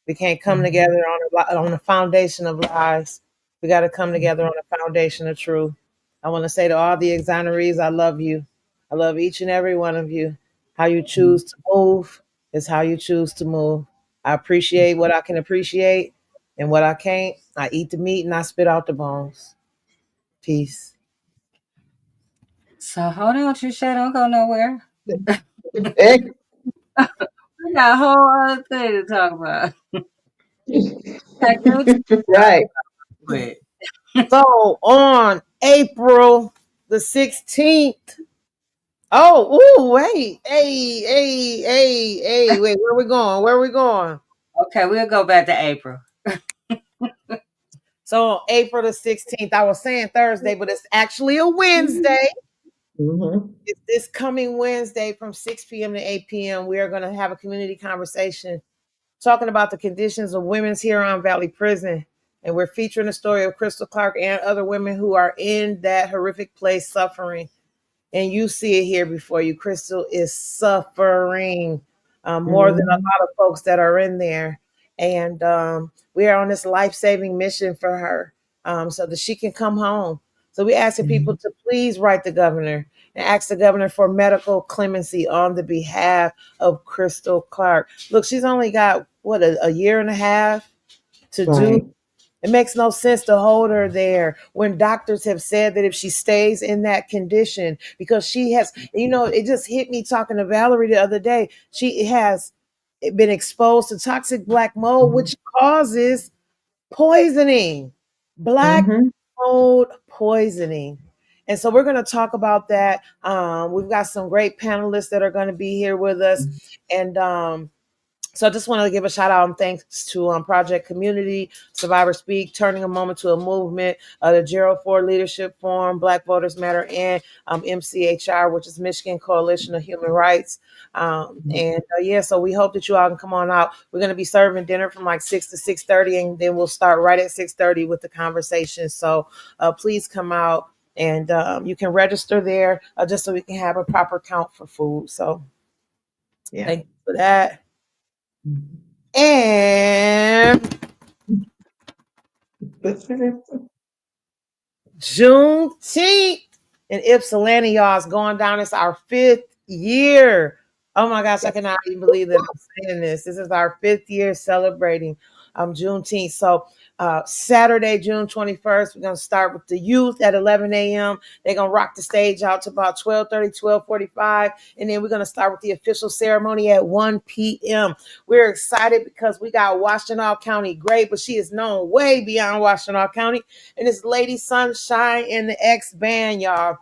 We can't come together on a foundation of lies. We got to come together on a foundation of truth. I want to say to all the exonerees, I love you. I love each and every one of you. How you choose to move is how you choose to move. I appreciate what I can appreciate, and what I can't, I eat the meat and I spit out the bones. Peace. So hold on, Trisha. Don't go nowhere. Hey. We got a whole other thing to talk about. Got you Right. with. So on April the 16th, oh, ooh, wait. Hey, wait, where we going? Where we going? Okay, we'll go back to April. So on April the 16th, I was saying Thursday, but it's actually a Wednesday. Mm-hmm. It's this coming Wednesday from 6 p.m. to 8 p.m. We are going to have a community conversation talking about the conditions of women's Huron Valley Prison. And we're featuring the story of Crystal Clark and other women who are in that horrific place suffering. And you see it here before you. Crystal is suffering more than a Mm-hmm. lot of folks that are in there. And we are on this life-saving mission for her so that she can come home. So we asking people to please write the governor and ask the governor for medical clemency on the behalf of Crystal Clark. Look, she's only got, what, a year and a half to do. Right. It makes no sense to hold her there when doctors have said that if she stays in that condition, because she has, it just hit me talking to Valerie the other day. She has been exposed to toxic black mold, which causes poisoning, black Mm-hmm. mold poisoning. And so we're going to talk about that. We've got some great panelists that are going to be here with us. And so I just want to give a shout out and thanks to Project Community, Survivor Speak, Turning a Moment to a Movement, the Gerald Ford Leadership Forum, Black Voters Matter, and MCHR, which is Michigan Coalition of Human Rights. So we hope that you all can come on out. We're going to be serving dinner from like 6 to 6:30, and then we'll start right at 6:30 with the conversation. So please come out, and you can register there just so we can have a proper count for food. So Yeah. thank you for that. And Juneteenth in Ypsilanti, y'all, is going down. It's our 5th year. Oh my gosh, I cannot even believe that I'm saying this. This is our 5th year celebrating Juneteenth. So Saturday, June 21st, we're going to start with the youth at 11 a.m. They're going to rock the stage out to about 12:30, 12:45. And then we're going to start with the official ceremony at 1 p.m. We're excited because we got Washtenaw County great, but she is known way beyond Washtenaw County. And it's Lady Sunshine and the X Band, y'all.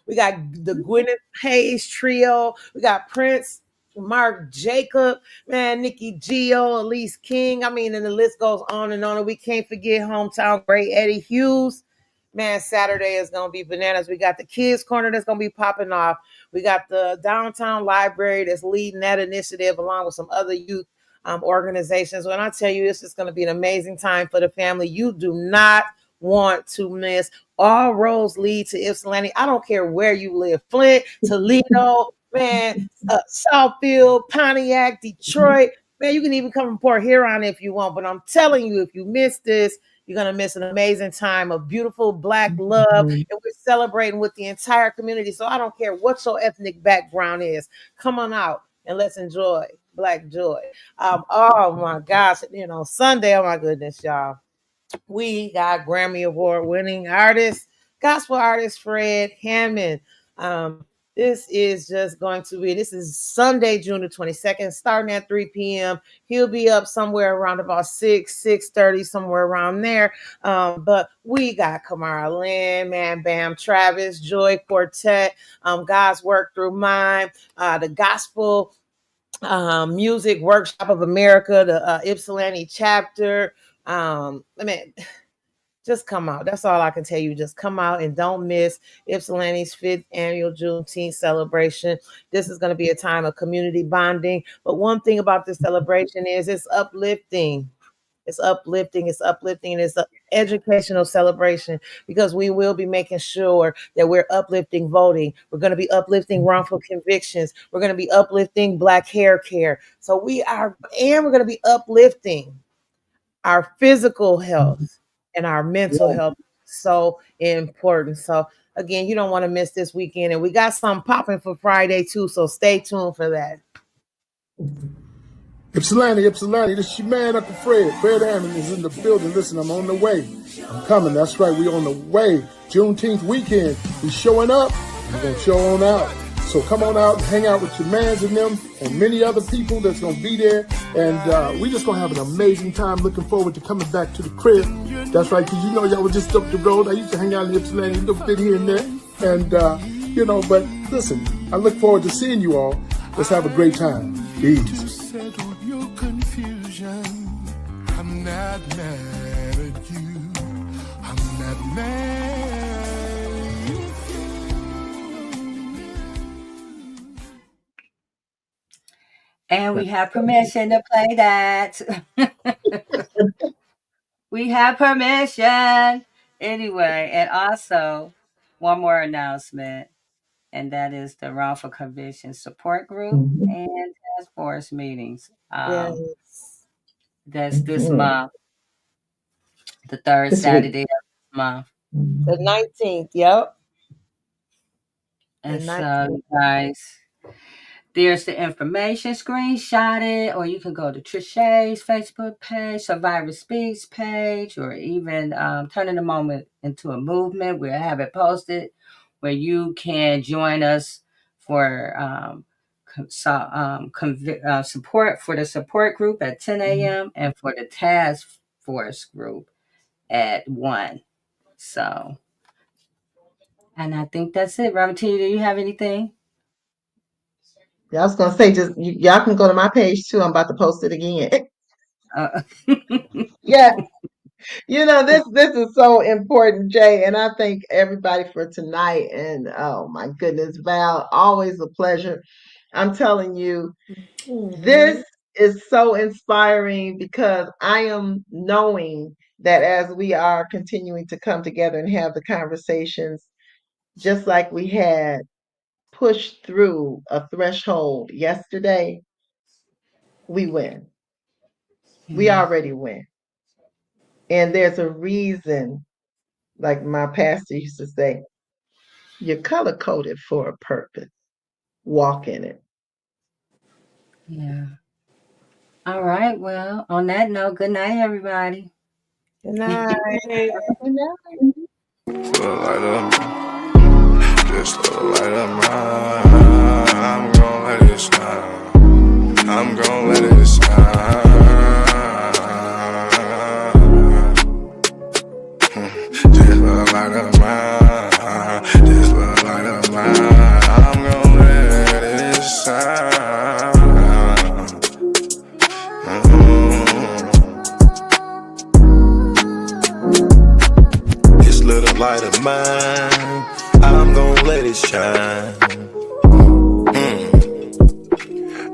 We got the Gwyneth Hayes Trio. We got Prince, Mark Jacob, man, Nikki Gio, Elise King. I mean, and the list goes on and on. And we can't forget hometown great Eddie Hughes. Man, Saturday is going to be bananas. We got the Kids Corner that's going to be popping off. We got the Downtown Library that's leading that initiative along with some other youth organizations. When I tell you, this is going to be an amazing time for the family. You do not want to miss. All roads lead to Ypsilanti. I don't care where you live, Flint, Toledo, man, Southfield, Pontiac, Detroit. Man, you can even come from Port Huron if you want. But I'm telling you, if you miss this, you're going to miss an amazing time of beautiful Black love. And we're celebrating with the entire community. So I don't care what your ethnic background is. Come on out and let's enjoy Black joy. Oh, my gosh. Sunday, oh, my goodness, y'all. We got Grammy Award winning artist, gospel artist Fred Hammond. This is Sunday, June the 22nd, starting at 3 p.m. He'll be up somewhere around about 6:30, somewhere around there. But we got Kamara Lynn, Man Bam Travis, Joy Quartet, God's Work Through Mine, the Gospel Music Workshop of America, the Ypsilanti chapter. Just come out. That's all I can tell you. Just come out and don't miss Ypsilanti's 5th annual Juneteenth celebration. This is going to be a time of community bonding. But one thing about this celebration is it's uplifting. It's uplifting. It's uplifting. And it's an educational celebration because we will be making sure that we're uplifting voting. We're going to be uplifting wrongful convictions. We're going to be uplifting Black hair care. So we're going to be uplifting our physical health and our mental health. So important. So again, you don't want to miss this weekend. And we got some popping for Friday too. So stay tuned for that. Ypsilanti, this is your man, Uncle Fred. Fred Hammond is in the building. Listen, I'm on the way. I'm coming. That's right. We on the way. Juneteenth weekend. We showing up. We're going to show on out. So come on out and hang out with your mans and them and many other people that's going to be there. And we just going to have an amazing time. Looking forward to coming back to the crib. That's right, because y'all were just up the road. I used to hang out in Ypsilanti a little bit here and there. And, but listen, I look forward to seeing you all. Let's have a great time. Peace. I'm not mad at you. I'm not mad at you. And we have permission to play that. We have permission. Anyway, and also one more announcement, and that is the wrongful conviction support group and task force meetings. Yes. That's this month, the third Saturday of this month. The 19th, yep. And so, you guys, there's the information, screenshot it, or you can go to Triche's Facebook page, Survivor Speaks page, or even Turning the Moment into a Movement. We'll have it posted where you can join us for support for the support group at 10 a.m. and for the task force group at 1. So, and I think that's it. Robert T, do you have anything? Yeah, I was gonna say, just y'all can go to my page too. I'm about to post it again. Yeah, this is so important, Jay, and I thank everybody for tonight. And oh my goodness, Val, always a pleasure. I'm telling you, this is so inspiring because I am knowing that as we are continuing to come together and have the conversations, just like we had pushed through a threshold yesterday, we win. We already win. And there's a reason, like my pastor used to say, you're color coded for a purpose. Walk in it. Yeah. All right. Well, on that note, good night, everybody. Good night. Little light of just little light of mine. I'm gon' let it shine. I'm gon' let it shine. Just little light of mine. Just little light of mine. I'm gon' let it shine. This little light of mine, I'm gon' let it shine.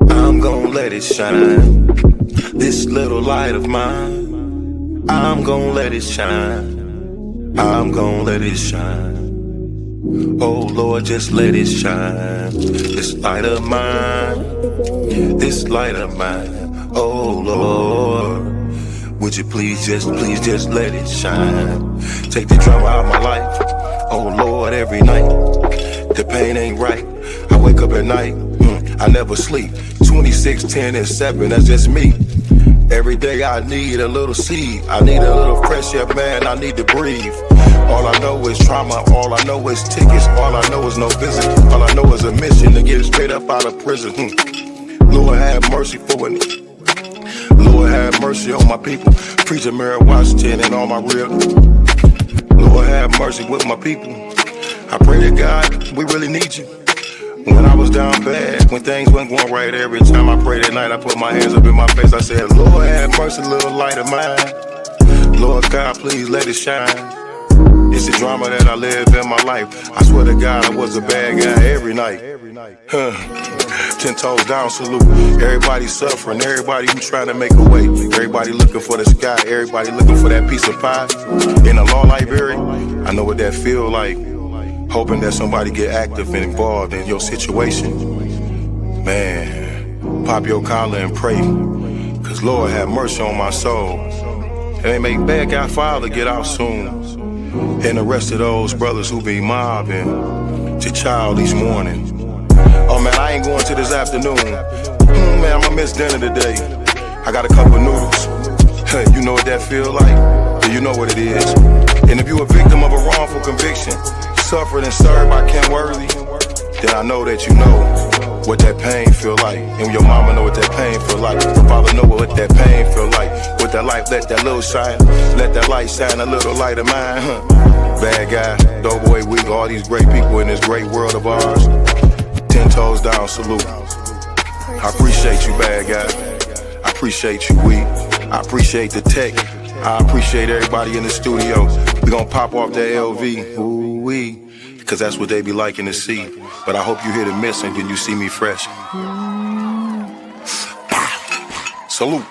I'm gon' let it shine. This little light of mine, I'm gon' let it shine. I'm gon' let it shine. Oh Lord, just let it shine. This light of mine, this light of mine. Oh Lord, would you please just let it shine. Take the drama out of my life. Oh Lord, every night the pain ain't right. I wake up at night, I never sleep. 26, 10, and 7, that's just me. Every day I need a little seed. I need a little fresh air, man, I need to breathe. All I know is trauma, all I know is tickets. All I know is no visit. All I know is a mission to get straight up out of prison. Lord have mercy for it. Lord have mercy on my people. Preacher Mary Washington and all my real. Lord have mercy with my people. I pray to God, we really need you. When I was down bad, when things weren't going right, every time I prayed at night, I put my hands up in my face. I said, Lord have mercy, little light of mine. Lord God, please let it shine. It's the drama that I live in my life. I swear to God, I was a bad guy every night. 10 toes down, salute. Everybody suffering, everybody who trying to make a way. Everybody looking for the sky, everybody looking for that piece of pie. In a law library, I know what that feel like. Hoping that somebody get active and involved in your situation. Man, pop your collar and pray. Cause Lord have mercy on my soul. And they make bad guy father get out soon. And the rest of those brothers who be mobbing to child each morning. Oh man, I ain't going to this afternoon. Man, I'ma miss dinner today. I got a couple noodles. Hey, you know what that feel like? Yeah, you know what it is. And if you a victim of a wrongful conviction, suffered and served by Ken Worthy, then I know that you know what that pain feel like. And your mama know what that pain feel like. Your father know what that pain feel like. With that light, let that little shine. Let that light shine, a little light of mine. Bad guy, Doughboy Week, all these great people in this great world of ours. 10 toes down, salute. I appreciate you, bad guy. I appreciate you, Week. I appreciate the tech. I appreciate everybody in the studio. We gon' pop off that LV. Ooh-wee. Cause that's what they be liking to see. But I hope you hear the missing when you see me fresh. Salute.